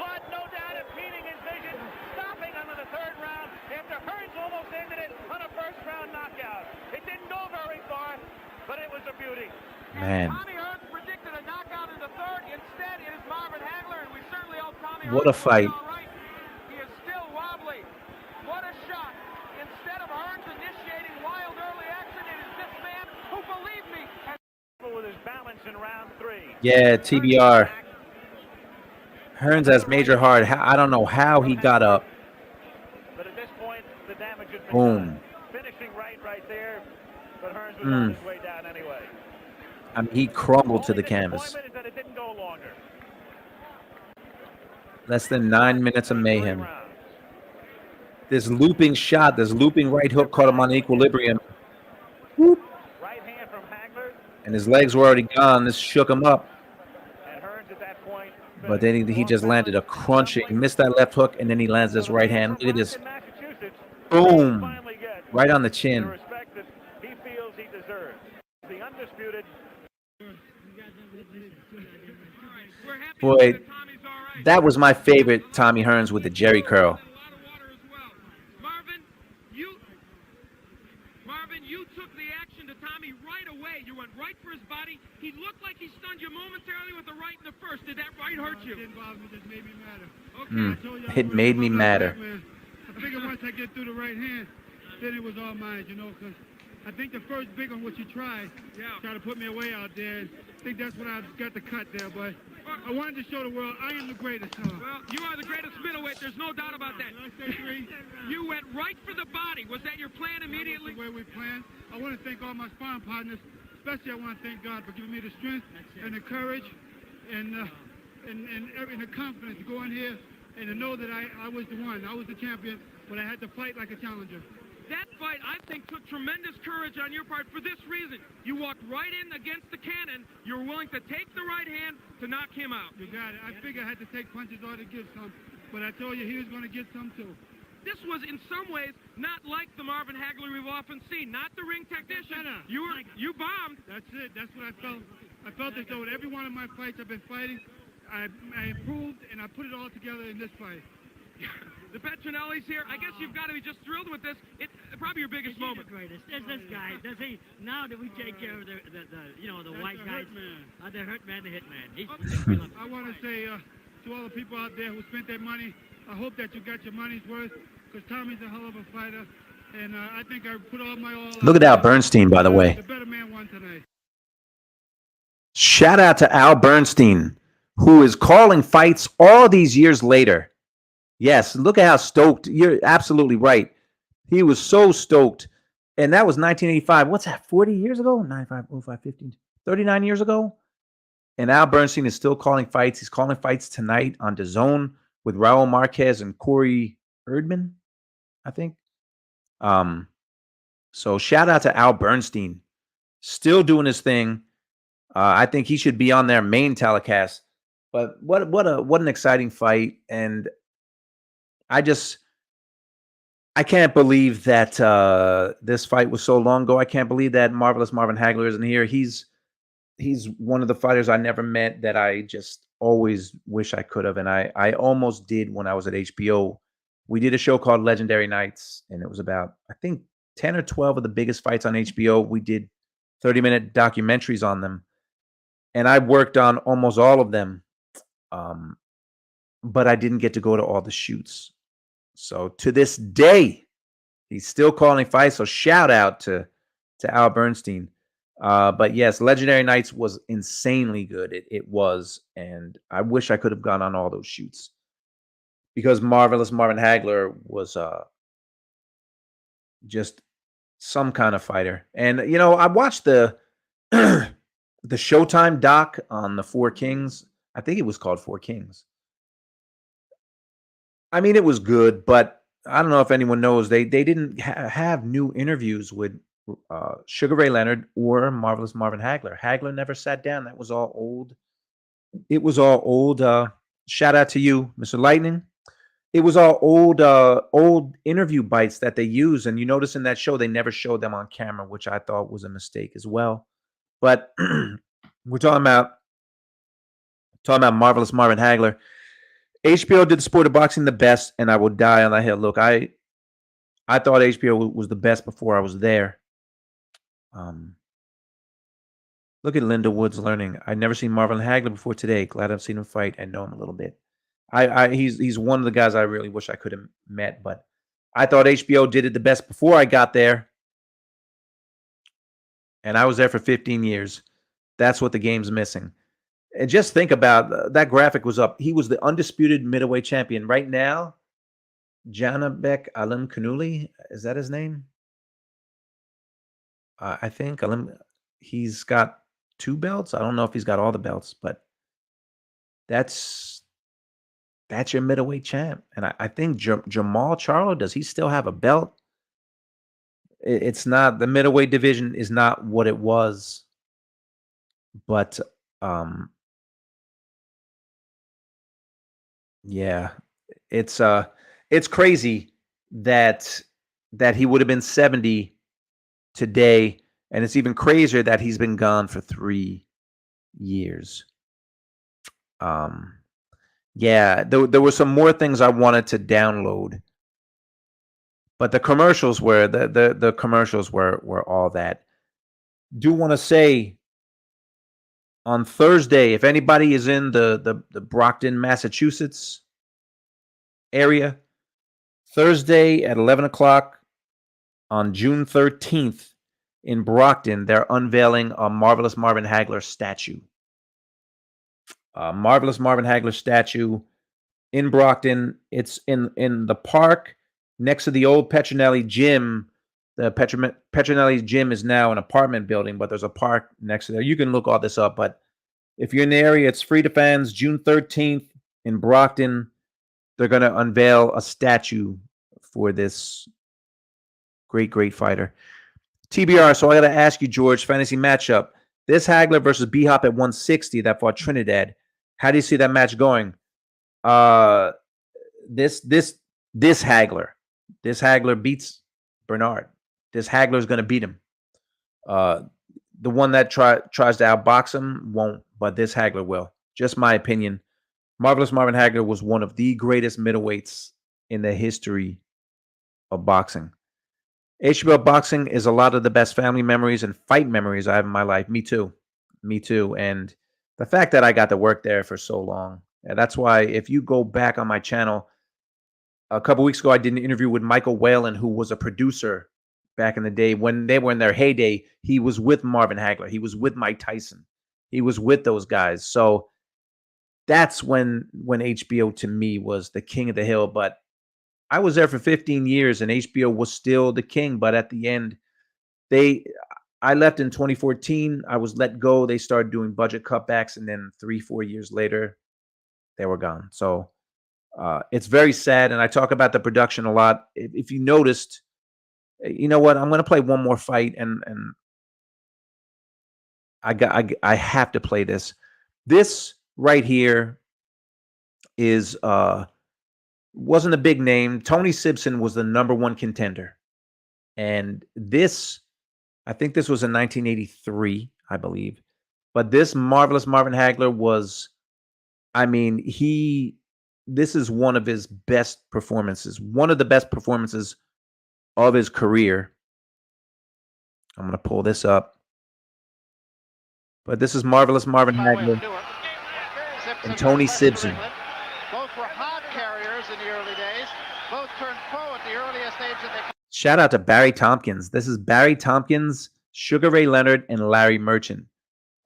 Blood no doubt impeding his vision. Stopping him in the third round after Hearns almost ended it on a first round knockout. It didn't go very far, but it was a beauty. Man. Tommy Hearns predicted a knockout in the third. Instead, it is Marvin Hagler, and we certainly hope Tommy What a Hearns will be fight. all right. He is still wobbly. What a shot. Instead of Hearns initiating wild early action, it is this man who, believe me, has With his balance in round three. Yeah, TBR. Hearns has major heart. I don't know how he got up. But at this point, the damage has been Boom. done. Finishing right there. But Hearns was on his way down anyway. I mean, he crumbled to the Only canvas. disappointment is that it didn't go longer. Less than 9 minutes of mayhem. 3 rounds. This looping shot, this looping right hook caught him on equilibrium. Right hand from Hagler. And his legs were already gone. This shook him up. And Hearns at that point. But then he just landed a crunching, missed that left hook, and then he lands this right hand. Look at this. In Massachusetts, Boom. finally get Right on the the chin. respect that he feels he deserves. The undisputed. Boy, that was my favorite Tommy Hearns with the Jerry curl. Marvin, you took the action to Tommy right away. You went right for his body. He looked like he stunned you momentarily with the right in the first. Did that right hurt you? It didn't bother me, it just made me madder. Okay, I told you I It was made me gonna madder. back, man. I figured once I get through the right hand, then it was all mine, you know, because I think the first big one, what you tried, try to put me away out there. I think that's when I got the cut there, but I wanted to show the world I am the greatest. Well, you are the greatest middleweight. There's no doubt about that. Did I say three? You went right for the body. Was that your plan immediately? That's the way we planned. I want to thank all my sparring partners. Especially I want to thank God for giving me the strength and the courage and the confidence to go in here and to know that I was the one. I was the champion, but I had to fight like a challenger. That fight, I think, took tremendous courage on your part for this reason. You walked right in against the cannon. You were willing to take the right hand to knock him out. You got it. I figured I had to take punches or to give some, but I told you he was going to get some too. This was, in some ways, not like the Marvin Hagler we've often seen. Not the ring technician. You bombed. That's it. That's what I felt. I felt as though with every one of my fights I've been fighting, I improved, and I put it all together in this fight. The Petronelli's here. I guess you've got to be just thrilled with this. It's probably your biggest moment. The greatest. There's this guy. Does he? Now that we take care of the white guys, the hurt man, the hit man. I want to say to all the people out there who spent their money, I hope that you got your money's worth, because Tommy's a hell of a fighter, and I think I put all my all. Look at Al Bernstein, by the way. The better man won tonight. Shout out to Al Bernstein, who is calling fights all these years later. Yes, look at how stoked. You're absolutely right. He was so stoked. And that was 1985. What's that, 40 years ago? 95, 05, 15, 39 years ago? And Al Bernstein is still calling fights. He's calling fights tonight on DAZN with Raul Marquez and Corey Erdman, I think. So shout out to Al Bernstein. Still doing his thing. I think he should be on their main telecast. But what an exciting fight. And I can't believe that this fight was so long ago. I can't believe that Marvelous Marvin Hagler isn't here. He's one of the fighters I never met that I just always wish I could have. And I almost did when I was at HBO. We did a show called Legendary Nights, and it was about, I think, 10 or 12 of the biggest fights on HBO. We did 30-minute documentaries on them. And I worked on almost all of them. But I didn't get to go to all the shoots. So to this day, he's still calling fights. So shout out to Al Bernstein. But yes, Legendary Nights was insanely good. It was. And I wish I could have gone on all those shoots. Because Marvelous Marvin Hagler was just some kind of fighter. And, I watched the Showtime doc on the Four Kings. I think it was called Four Kings. I mean, it was good, but I don't know if anyone knows. They didn't have new interviews with Sugar Ray Leonard or Marvelous Marvin Hagler. Hagler never sat down. That was all old. It was all old. Shout out to you, Mr. Lightning. It was all old interview bites that they use. And you notice in that show, they never showed them on camera, which I thought was a mistake as well. But we're talking about Marvelous Marvin Hagler. HBO did the sport of boxing the best, and I will die on that hill. Look, I thought HBO was the best before I was there. Look at Linda Woods learning. I'd never seen Marvin Hagler before today. Glad I've seen him fight and know him a little bit. He's one of the guys I really wish I could have met, but I thought HBO did it the best before I got there. And I was there for 15 years. That's what the game's missing. And just think about that graphic was up. He was the undisputed middleweight champion. Right now, Janabek Alim Kanuli, is that his name? I think he's got 2 belts. I don't know if he's got all the belts, but that's your middleweight champ. And I think Jamal Charlo, does he still have a belt? It's not, the middleweight division is not what it was, but yeah, it's crazy that he would have been 70 today, and it's even crazier that he's been gone for 3 years. Yeah, there were some more things I wanted to download, but the commercials were the commercials were all that. Do want to say on Thursday, if anybody is in the Brockton, Massachusetts area, Thursday at 11 o'clock on June 13th in Brockton, they're unveiling a Marvelous Marvin Hagler statue. Marvelous Marvin Hagler statue in Brockton. It's in the park next to the old Petronelli gym. The Petronelli gym is now an apartment building, but there's a park next to there. You can look all this up, but if you're in the area, it's free to fans. June 13th in Brockton, they're going to unveil a statue for this Great fighter. TBR, so I got to ask you, George, fantasy matchup. This Hagler versus B-Hop at 160 that fought Trinidad. How do you see that match going? This Hagler. This Hagler beats Bernard. This Hagler is going to beat him. The one that tries to outbox him won't, but this Hagler will. Just my opinion. Marvelous Marvin Hagler was one of the greatest middleweights in the history of boxing. HBO boxing is a lot of the best family memories and fight memories I have in my life. Me too. And the fact that I got to work there for so long. And that's why if you go back on my channel, a couple weeks ago, I did an interview with Michael Whalen, who was a producer back in the day. When they were in their heyday, he was with Marvin Hagler. He was with Mike Tyson. He was with those guys. So that's when HBO to me was the king of the hill. But I was there for 15 years and HBO was still the king. But at the end, I left in 2014. I was let go. They started doing budget cutbacks. And then 3-4 years later, they were gone. So it's very sad. And I talk about the production a lot. If you noticed, you know what? I'm going to play one more fight. And I have to play this. This right here is wasn't a big name. Tony Sibson was the #1 contender. And this, I think this was in 1983, I believe. But this Marvelous Marvin Hagler was, I mean, this is one of his best performances. One of the best performances of his career. I'm going to pull this up. But this is Marvelous Marvin Hagler and Tony Sibson. Both were hard carriers in the early days. Both turned pro at the earliest age that they... Shout out to Barry Tompkins. This is Barry Tompkins, Sugar Ray Leonard, and Larry Merchant.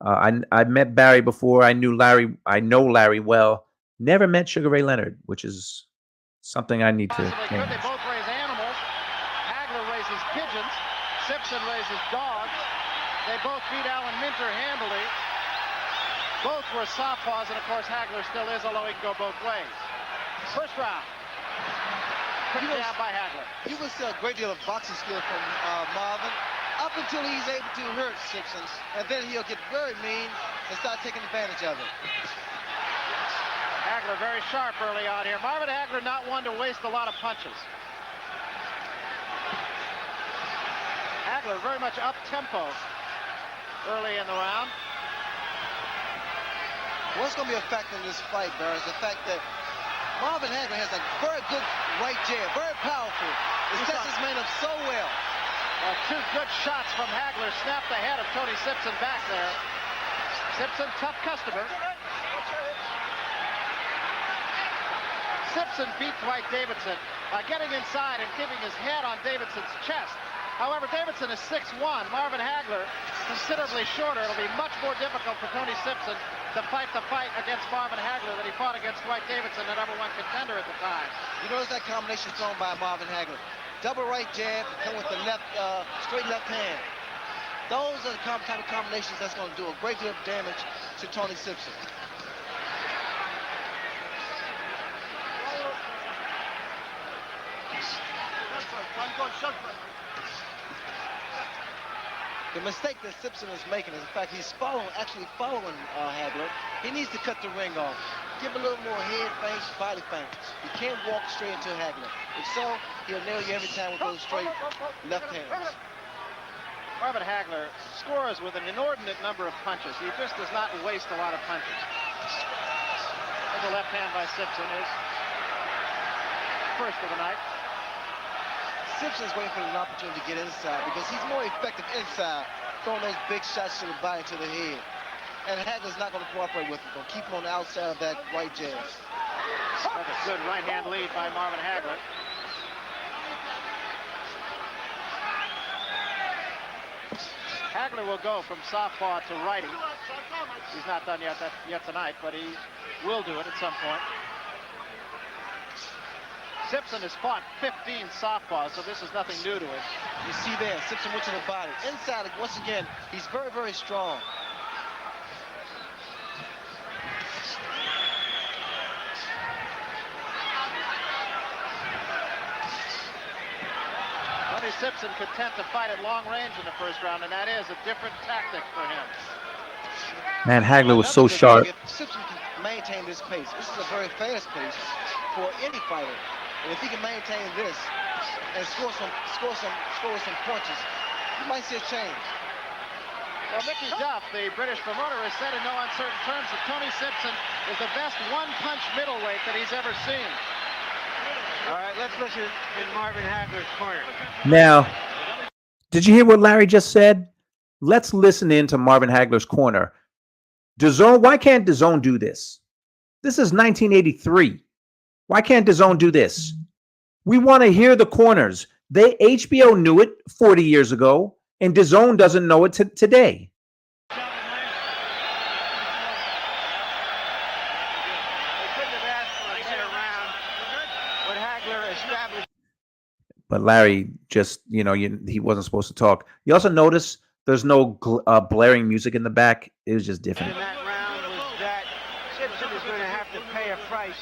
I met Barry before. I know Larry well. Never met Sugar Ray Leonard, which is something I need to change. They both raise animals. Hagler raises pigeons. Sibson raises dogs. They both beat Alan Minter handily. Both were southpaws, and of course Hagler still is, although he can go both ways. First round. Quick down by Hagler. You will see a great deal of boxing skill from Marvin, up until he's able to hurt Sibson, and then he'll get very mean and start taking advantage of it. Hagler very sharp early on here. Marvin Hagler not one to waste a lot of punches. Hagler very much up-tempo early in the round. What's going to be a factor in this fight, Barry, is the fact that Marvin Hagler has a very good right jab, very powerful. It sets his man up so well. Two good shots from Hagler snapped the head of Tony Sibson back there. Sibson, tough customer. Sibson beat Dwight Davidson by getting inside and keeping his head on Davidson's chest. However, Davidson is 6'1". Marvin Hagler considerably shorter. It'll be much more difficult for Tony Sibson to fight the fight against Marvin Hagler than he fought against Dwight Davidson, the #1 contender at the time. You notice that combination thrown by Marvin Hagler. Double right jab, come with the left, straight left hand. Those are the type of combinations that's going to do a great deal of damage to Tony Sibson. The mistake that Sibson is making is, in fact, he's actually following Hagler. He needs to cut the ring off. Give a little more head feints, body feints. You can't walk straight into Hagler. If so, he'll nail you every time with those straight left hands. Marvin Hagler scores with an inordinate number of punches. He just does not waste a lot of punches. And the left hand by Sibson is first of the night. Sibson's waiting for an opportunity to get inside because he's more effective inside, throwing those big shots to the body, to the head. And Hagler's not going to cooperate with him. Going to keep him on the outside of that right jab. That's a good right hand lead by Marvin Hagler. Hagler will go from southpaw to righty. He's not done yet tonight, but he will do it at some point. Sibson has fought 15 southpaws, so this is nothing new to him. You see there, Sibson went to the body. Inside, once again, he's very, very strong. Tony Sibson content to fight at long range in the first round, and that is a different tactic for him. Man, Hagler was so Another sharp. thing, if Sibson can maintain this pace, this is a very fast pace for any fighter. And if he can maintain this and score some punches, you might see a change. Well, Mickey Duff, the British promoter, has said in no uncertain terms that Tony Sibson is the best one-punch middleweight that he's ever seen. All right, let's listen in Marvin Hagler's corner. Now, did you hear what Larry just said? Let's listen in to Marvin Hagler's corner. DAZN, why can't DAZN do this? This is 1983. Why can't DAZN do this? We want to hear the corners. HBO knew it 40 years ago, and DAZN doesn't know it today. But Larry just, he wasn't supposed to talk. You also notice there's no blaring music in the back. It was just different. In that round was that Sibson is going to have to pay a price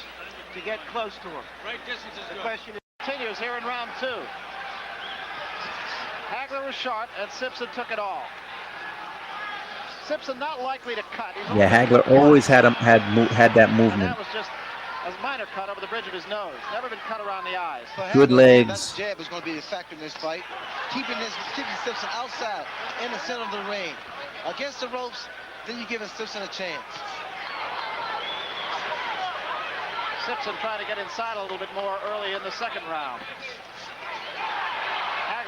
to get close to him. The question continues here in round two. Hagler was short, and Sibson took it all. Sibson not likely to cut. Yeah, Hagler always had that movement. That was just a minor cut over the bridge of his nose. Never been cut around the eyes. Good legs. That jab is going to be a factor in this fight. Keeping Sibson outside in the center of the ring. Against the ropes, then you're giving Sibson a chance. Sibson trying to get inside a little bit more early in the second round.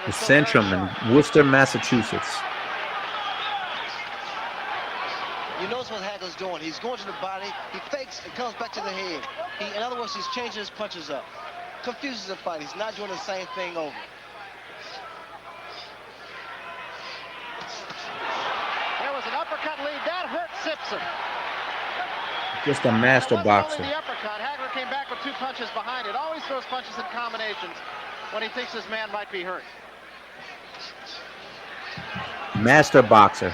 The Centrum in Worcester, Massachusetts. You notice what Hagler's doing. He's going to the body, he fakes and comes back to the head. In other words, he's changing his punches up. Confuses the fight. He's not doing the same thing over. There was an uppercut lead. That hurt Sibson. Just a master boxer. The uppercut. Hagler came back with two punches behind it. Always throws punches in combinations when he thinks his man might be hurt. Master boxer.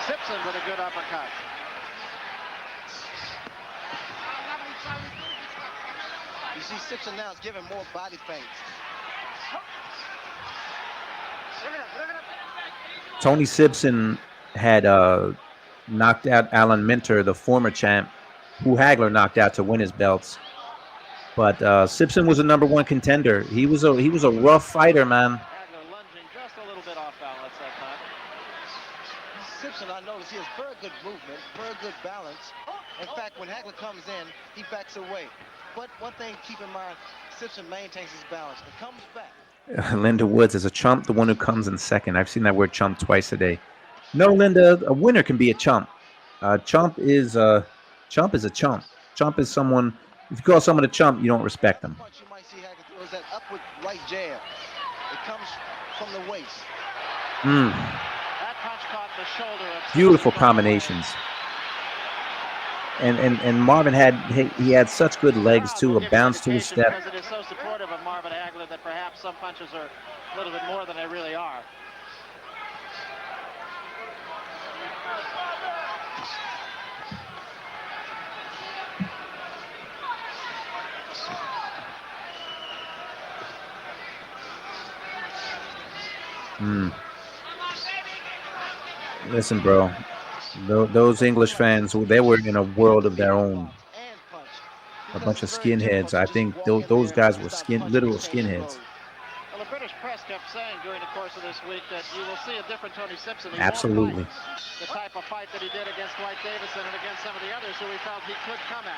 Sibson with a good uppercut. You see Sibson now is giving more body feints. Tony Sibson had knocked out Alan Minter, the former champ, who Hagler knocked out to win his belts. But Sibson was a #1 contender. He was a rough fighter, man. Hagler lunging just a little bit off balance that time. Sibson, I noticed he has very good movement, very good balance. In fact, when Hagler comes in, he backs away. But one thing, keep in mind, Sibson maintains his balance and comes back. Linda Woods is a chump, the one who comes in second. I've seen that word chump twice a day. No, Linda, a winner can be a chump. Chump is a chump. Chump is someone, if you call someone a chump, you don't respect them. You might see Hagler throws that upward right jab. It comes from the waist. That punch caught the shoulder of Beautiful combinations. And Marvin had such good legs too, a bounce to his step. Because it is so supportive of Marvin Hagler that perhaps some punches are a little bit more than they really are. Listen, bro. Those English fans, they were in a world of their own. A bunch of skinheads. I think those guys were literal skinheads. Well, the British press kept saying during the course of this week that you will see a different Tony Sibson. Absolutely. The type of fight that he did against Dwight Davison and against some of the others who he felt he could come at.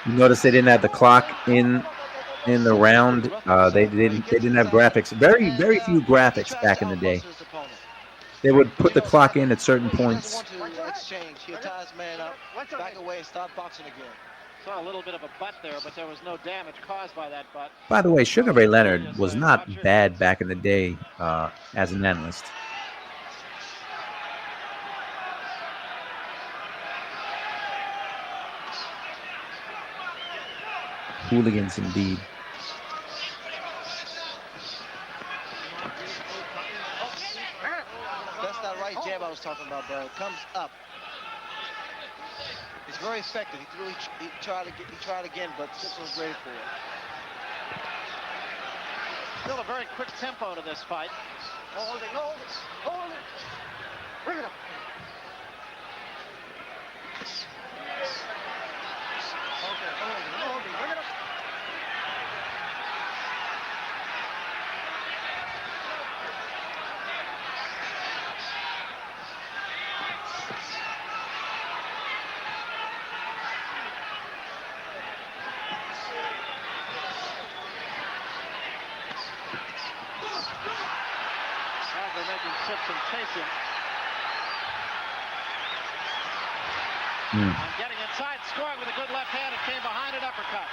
You notice they didn't have the clock in the round. They didn't have graphics. Very few graphics back in the day. They would put the clock in at certain points. He'll tie his man up, back away, and start boxing again. Saw a little bit of a butt there, but there was no damage caused by that butt. By the way, Sugar Ray Leonard was not bad back in the day as an analyst. Hooligans indeed. right jab I was talking about, bro. It comes up. It's very effective. He tried again, but Sibson was ready for it. Still a very quick tempo to this fight. Hold it. Bring it up. Hold it. Bring it up. Hagler making Sibson chase him. And getting inside, scoring with a good left hand, and came behind an uppercut.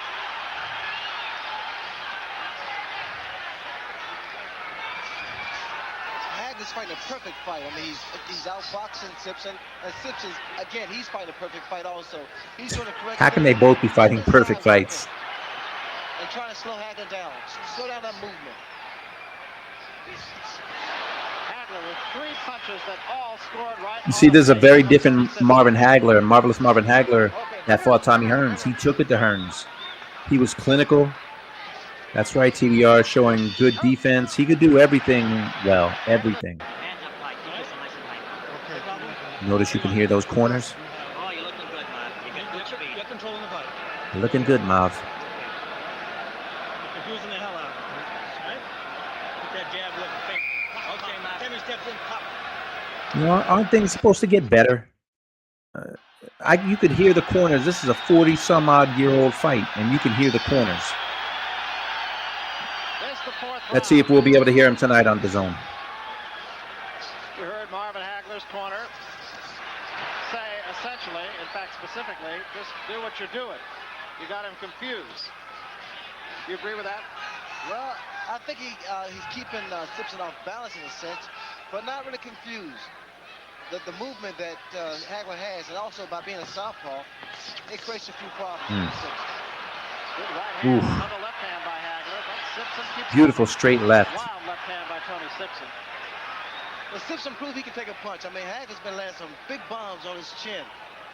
Hagler's fighting a perfect fight. I mean, he's outboxing Sibson, and Sibson's, again, he's fighting a perfect fight also. He's doing the correct How can thing. they both be fighting perfect fights? And trying to slow Hagler down. Slow down that movement. Hagler with 3 punches that all scored right. You see, there's a very different Marvin Hagler, Marvelous Marvin Hagler, that fought Tommy Hearns. He took it to Hearns. He was clinical. That's right, TBR, showing good defense. He could do everything well, everything. Notice you can hear those corners. Oh, you're looking good, man. You got good speed. You're controlling the fight. You're looking good, Marv. Confusing the hell out of him. Right? Put that jab looking fake. Okay, man. Then he steps in, pop. You know, aren't things supposed to get better? You could hear the corners. This is a 40-some-odd-year-old fight, and you can hear the corners. Let's see if we'll be able to hear him tonight on DAZN. You heard Marvin Hagler's corner say essentially, in fact specifically, just do what you're doing. You got him confused. You agree with that? Well, I think he's keeping Sibson off balance in a sense, but not really confused. The movement that Hagler has, and also by being a southpaw, it creates a few problems for Sibson. Good right hand, another left hand by Hagler, but Sibson keeps Beautiful straight left. wild left hand by Tony Sibson. Well, Sibson proved he can take a punch. I mean, Hagler's been landing some big bombs on his chin.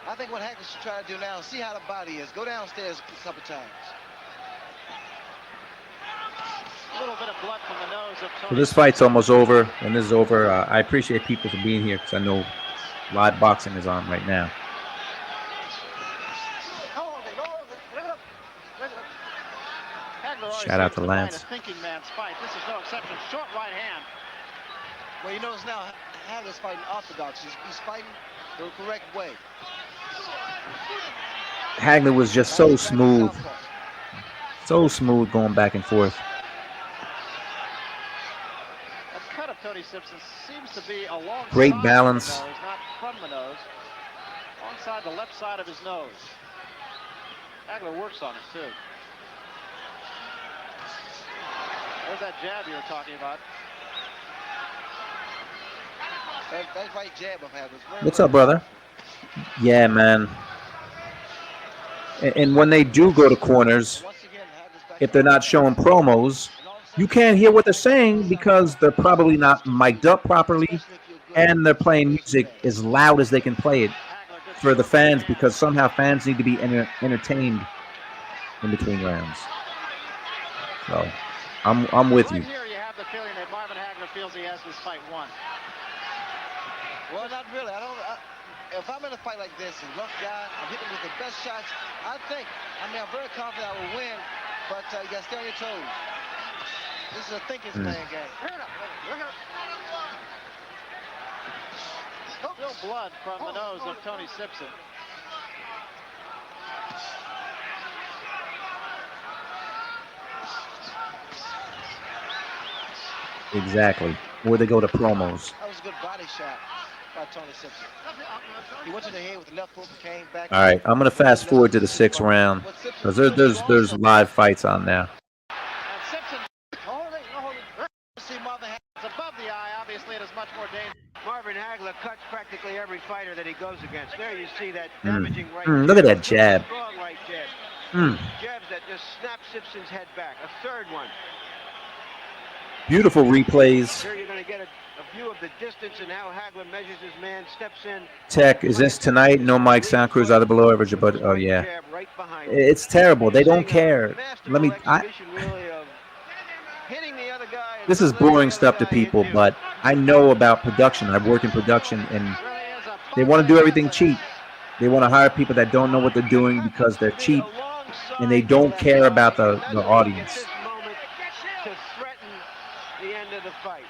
I think what Hagler should try to do now is see how the body is. Go downstairs a couple times. A little bit of blood from the nose of Tony. So this fight's almost over. When this is over, I appreciate people for being here because I know live boxing is on right now. Shout out to Lance. Thinking man's fight. This is no exception. Short right hand. Well, you notice now Hagler's fighting orthodox. He's fighting the correct way. Hagler was just so smooth. So smooth going back and forth. That cut of Tony Sibson seems to be along Great balance. the nose, not from the nose. Alongside the left side of his nose. Hagler works on it too. There's that jab you were talking about. That right jab of Hagler's. What's up, brother? Yeah, man. And when they do go to corners, if they're not showing promos, you can't hear what they're saying because they're probably not mic'd up properly, and they're playing music as loud as they can play it for the fans because somehow fans need to be entertained in between rounds. So I'm with you. Right here you have the feeling that Marvin Hagler feels he has this fight won. Well, not really. If I'm in a fight like this, a rough guy, I'm hitting with the best shots, I'm very confident I will win, but you got to stay on your toes. This is a thinking man's game. Still blood from the nose of Tony Sibson. Exactly. Where they go to promos. That was a good body shot by Tony Sibson. He went to the head with the left hook, came back. All right, I'm gonna fast forward to the 6th round because there's live fights on now. And Sibson, see Marvin Hagler above the eye. Obviously, it is much more dangerous. Marvin Hagler cuts practically every fighter that he goes against. There you see that damaging right Look at that jab. Strong right jab. Jabs that just snap Sibson's head back. A third one. Beautiful replays. Here you're going to get a view of the distance and how Hagler measures his man, steps in. Tech, is this tonight? No Mike Sound Cruz out of below average, but oh yeah, it's terrible. They don't care. Let me. This is boring stuff to people, but I know about production. I work in production, and they want to do everything cheap. They want to hire people that don't know what they're doing because they're cheap, and they don't care about the audience. To threaten the end of the fight.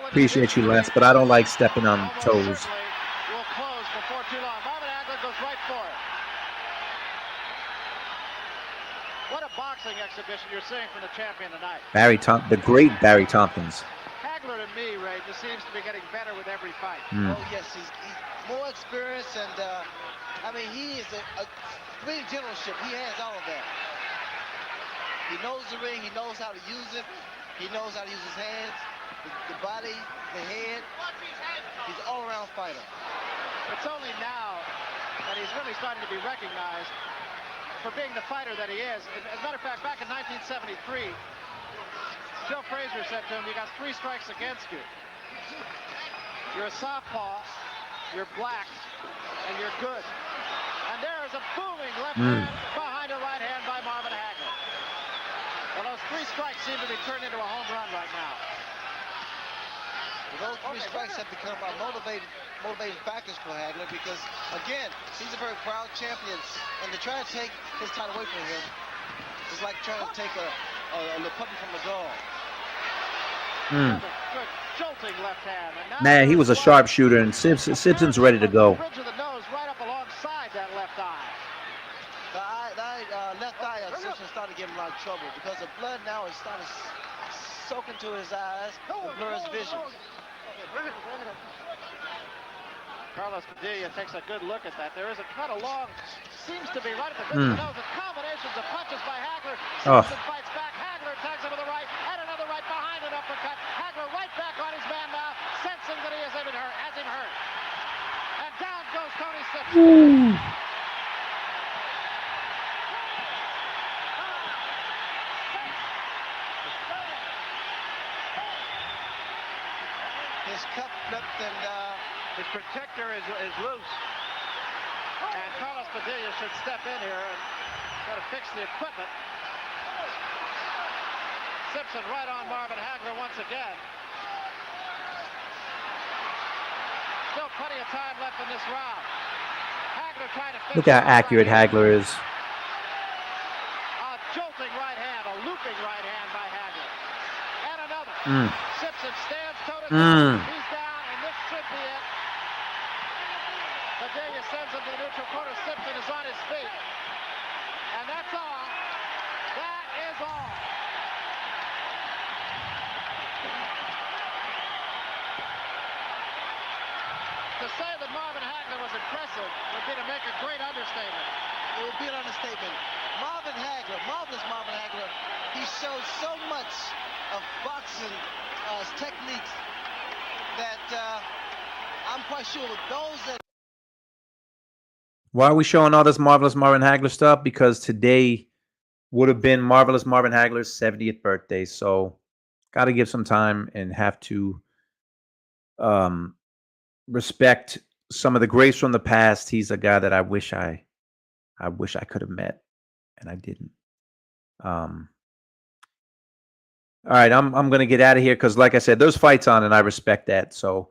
Appreciate you, Lance, but I don't like stepping on toes. Will close before too long. Marvin Hagler goes right for it. What a boxing exhibition you're seeing from the champion tonight. The great Barry Tompkins. Hagler to me, Ray, just seems to be getting better with every fight. Oh yes, he's more experienced, and I mean he is a ring generalship. He has all of that. He knows the ring. He knows how to use it. He knows how to use his hands, the body, the head. He's an all-around fighter. It's only now that he's really starting to be recognized for being the fighter that he is. As a matter of fact, back in 1973, Joe Frazier said to him, "You got 3 strikes against you. You're a southpaw, you're black, and you're good." And there is a booming left hand behind a right hand by Marvin Hagler. Well, those 3 strikes seem to be turned into a home run right now. Well, those 3 strikes have become motivating factors for Hagler because, again, he's a very proud champion, and to try to take his title away from him is like trying to take a little puppy from a dog. Good jolting left hand. Man, he was a sharpshooter, and Sibson's ready to go. Bridge of the nose right up alongside that left eye. The left eye of Sibson started getting a lot of trouble because the blood now is starting to soak into his eyes and blur his vision. Carlos Padilla takes a good look at that. There is a cut along, seems to be right at the bridge of the nose. A combinations of punches by Hagler. Sibson fights back. Hagler tags him with a right, and another right behind an uppercut. Hagler right back on his man now, sensing that he has him hurt. And down goes Tony Sibson. His cup flipped and his protector is loose. And Carlos Padilla should step in here and try to fix the equipment. Sibson right on Marvin Hagler once again. Still plenty of time left in this round. Hagler trying to fix. Look how accurate Hagler is. A jolting right hand, a looping right hand by Hagler. And another. Sibson stands toe-to-toe. He's down, and this should be it. Padilla sends him to the neutral corner. Sibson is on his feet. And that's all. That is all. To say that Marvin Hagler was impressive would be to make a great understatement. It would be an understatement. Marvelous Marvin Hagler, he showed so much of boxing techniques that I'm quite sure those that. Why are we showing all this Marvelous Marvin Hagler stuff? Because today would have been Marvelous Marvin Hagler's 70th birthday. So got to give some time and have to respect some of the greats from the past. He's a guy that I wish I could have met, and I didn't. All right, I'm gonna get out of here because, like I said, there's fights on, and I respect that. So,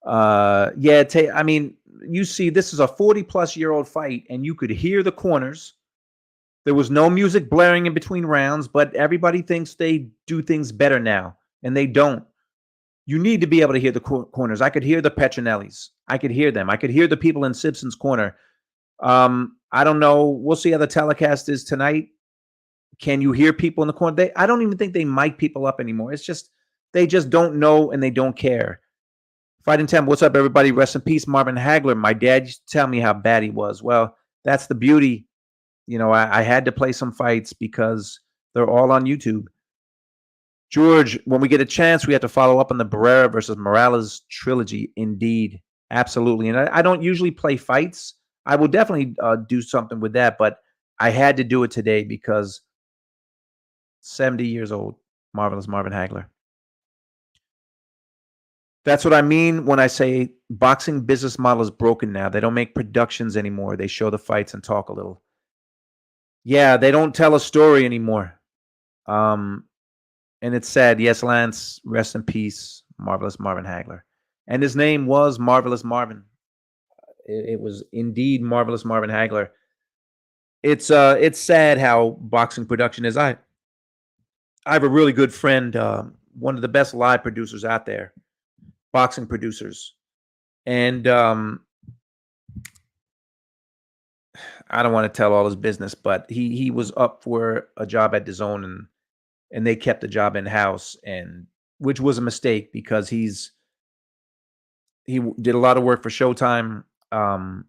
yeah, I mean, you see, this is a 40-plus-year-old fight, and you could hear the corners. There was no music blaring in between rounds, but everybody thinks they do things better now, and they don't. You need to be able to hear the corners. I could hear the Petronellis. I could hear them. I could hear the people in Sibson's corner. I don't know. We'll see how the telecast is tonight. Can you hear people in the corner? I don't even think they mic people up anymore. It's just, they just don't know and they don't care. Fighting Temp, what's up, everybody? Rest in peace, Marvin Hagler. My dad used to tell me how bad he was. Well, that's the beauty. You know, I had to play some fights because they're all on YouTube. George, when we get a chance, we have to follow up on the Barrera versus Morales trilogy. Indeed. Absolutely. And I don't usually play fights. I will definitely do something with that, but I had to do it today because 70 years old. Marvelous Marvin Hagler. That's what I mean when I say boxing business model is broken now. They don't make productions anymore. They show the fights and talk a little. Yeah, they don't tell a story anymore. And it's sad. Yes, Lance, rest in peace, Marvelous Marvin Hagler. And his name was Marvelous Marvin. It was indeed Marvelous Marvin Hagler. It's sad how boxing production is. I have a really good friend, one of the best live producers out there, boxing producers. And I don't want to tell all his business, but he was up for a job at DAZN, and they kept the job in house, and which was a mistake because he did a lot of work for Showtime, and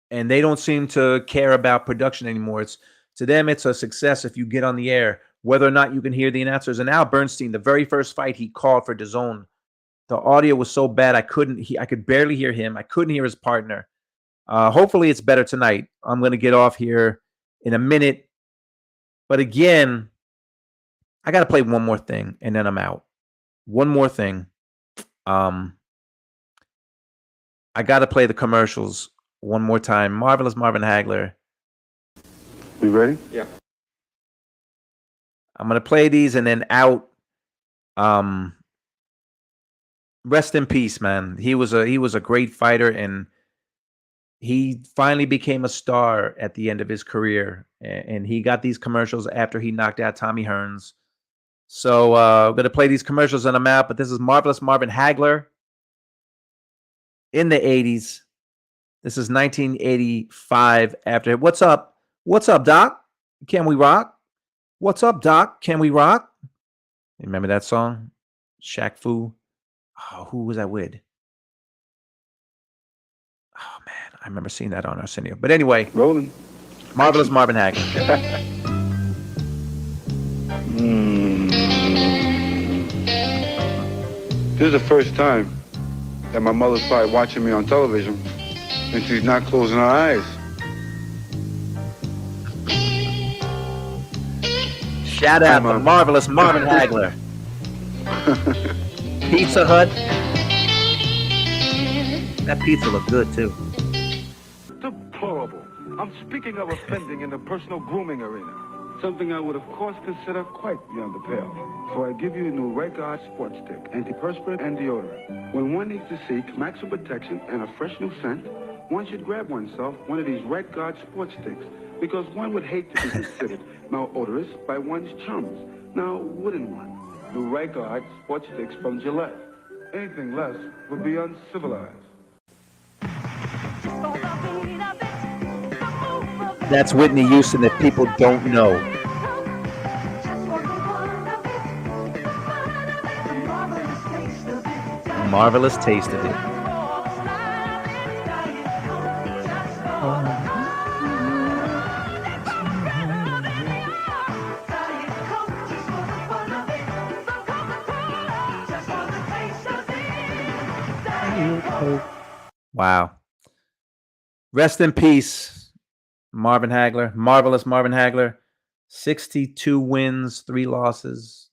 they don't seem to care about production anymore. It's to them, it's a success if you get on the air, whether or not you can hear the announcers. And Al Bernstein, the very first fight he called for DAZN, the audio was so bad I could barely hear him. I couldn't hear his partner. Hopefully it's better tonight. I'm going to get off here in a minute. But again, I got to play one more thing and then I'm out. One more thing. I got to play the commercials one more time. Marvelous Marvin Hagler. You ready? Yeah. I'm going to play these and then out. Rest in peace, man. He was a great fighter, and he finally became a star at the end of his career, and he got these commercials after he knocked out Tommy Hearns. So I'm going to play these commercials and I'm out, but this is Marvelous Marvin Hagler in the 80s. This is 1985 after. What's up? What's up, Doc? Can we rock? What's up, Doc? Can we rock? Remember that song? Shaq Fu. Oh, who was that with? Oh, man. I remember seeing that on Arsenio. But anyway. Rolling. Marvelous Marvin Hagler. This is the first time that my mother started watching me on television, and she's not closing her eyes. Shout out to Marvelous Marvin Hagler. Pizza Hut. That pizza looked good too. Deplorable. I'm speaking of offending in the personal grooming arena. Something I would, of course, consider quite beyond the pale. So I give you a new Right Guard Sports Stick, antiperspirant and deodorant. When one needs to seek maximum protection and a fresh new scent, one should grab oneself one of these Right Guard Sports Sticks, because one would hate to be considered malodorous by one's chums. Now, wouldn't one? New Right Guard Sports Sticks from Gillette. Anything less would be uncivilized. That's Whitney Houston if people don't know. Marvelous taste of it. Wow. Rest in peace, Marvin Hagler. Marvelous Marvin Hagler. 62 wins, 3 losses,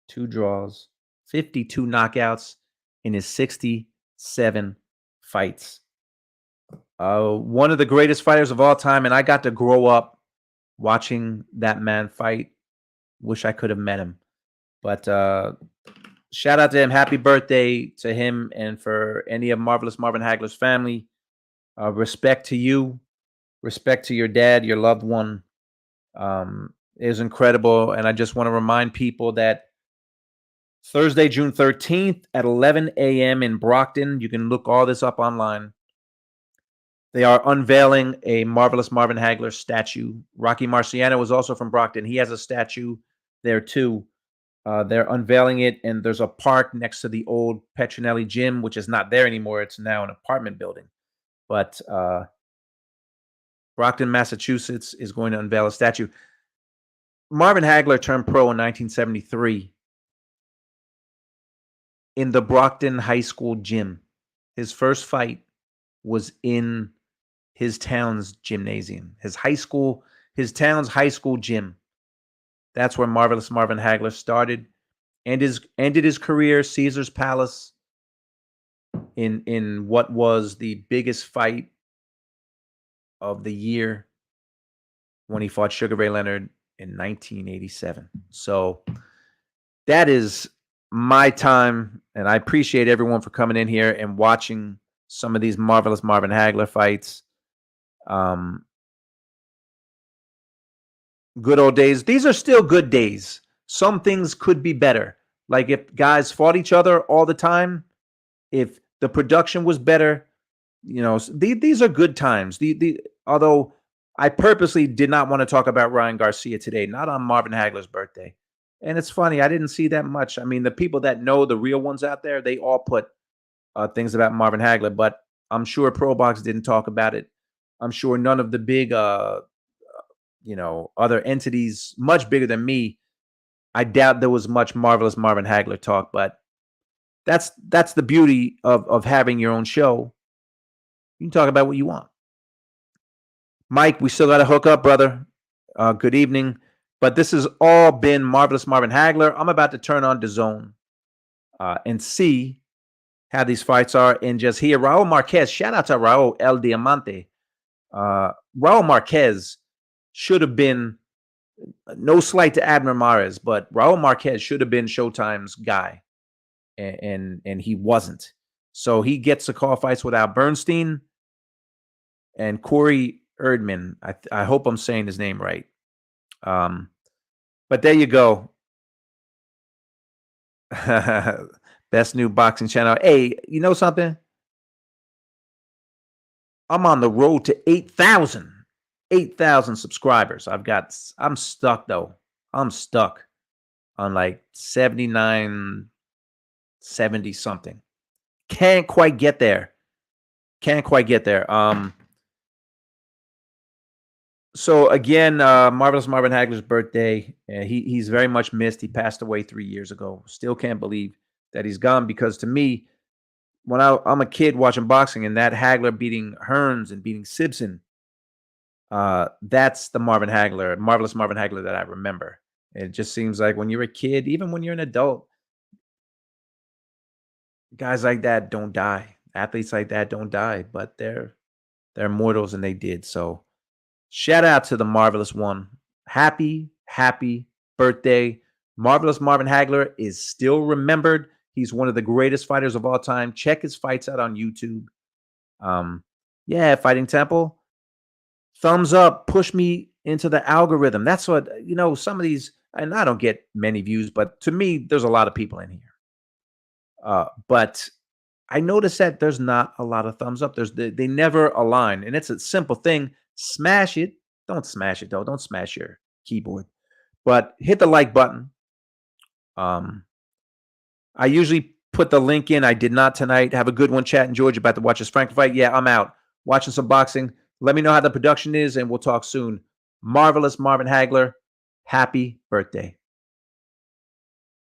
2 draws, 52 knockouts in his 67 fights. One of the greatest fighters of all time, and I got to grow up watching that man fight. Wish I could have met him. But shout out to him. Happy birthday to him and for any of Marvelous Marvin Hagler's family. Respect to you. Respect to your dad, your loved one. It was incredible. And I just want to remind people that Thursday, June 13th at 11 a.m. in Brockton, you can look all this up online. They are unveiling a Marvelous Marvin Hagler statue. Rocky Marciano was also from Brockton. He has a statue there too. They're unveiling it, and there's a park next to the old Petronelli gym, which is not there anymore. It's now an apartment building. But Brockton, Massachusetts is going to unveil a statue. Marvin Hagler turned pro in 1973 in the Brockton High School gym. His first fight was in his town's gymnasium, his town's high school gym. That's where Marvelous Marvin Hagler started and ended his career, Caesar's Palace, in what was the biggest fight of the year when he fought Sugar Ray Leonard in 1987. So that is my time, and I appreciate everyone for coming in here and watching some of these Marvelous Marvin Hagler fights. Good old days. These are still good days. Some things could be better. Like if guys fought each other all the time, if the production was better, these are good times. Although I purposely did not want to talk about Ryan Garcia today, not on Marvin Hagler's birthday. And it's funny, I didn't see that much. I mean, the people that know, the real ones out there, they all put things about Marvin Hagler, but I'm sure Pro Box didn't talk about it. I'm sure none of the big, other entities much bigger than me, I doubt there was much Marvelous Marvin Hagler talk, but that's the beauty of having your own show. You can talk about what you want. Mike, we still got to hook up, brother. Good evening. But this has all been Marvelous Marvin Hagler. I'm about to turn on DAZN and see how these fights are and just hear Raul Marquez. Shout out to Raul El Diamante. Raul Marquez should have been, no slight to Abner Mares, but Raul Marquez should have been Showtime's guy. And he wasn't. So he gets to call fights without Bernstein and Corey Erdman. I hope I'm saying his name right. But there you go. Best new boxing channel. Hey, you know something? I'm on the road to 8,000 subscribers. I'm stuck though. I'm stuck on like 79, 70 something. Can't quite get there. So again, Marvelous Marvin Hagler's birthday. He's very much missed. He passed away 3 years ago. Still can't believe that he's gone, because to me, when I'm a kid watching boxing and that Hagler beating Hearns and beating Sibson, that's the Marvelous Marvin Hagler that I remember. It just seems like when you're a kid, even when you're an adult, guys like that don't die. Athletes like that don't die, but they're mortals and they did. So shout out to the Marvelous one. Happy birthday. Marvelous Marvin Hagler is still remembered. He's one of the greatest fighters of all time. Check his fights out on YouTube. Fighting Temple. Thumbs up. Push me into the algorithm. That's what, some of these, and I don't get many views, but to me, there's a lot of people in here. But I noticed that there's not a lot of thumbs up. They never align. And it's a simple thing. Smash it. Don't smash it, though. Don't smash your keyboard. But hit the like button. I usually put the link in. I did not tonight. Have a good one, chat in Georgia. About to watch this Frank fight. Yeah, I'm out. Watching some boxing. Let me know how the production is, and we'll talk soon. Marvelous Marvin Hagler. Happy birthday.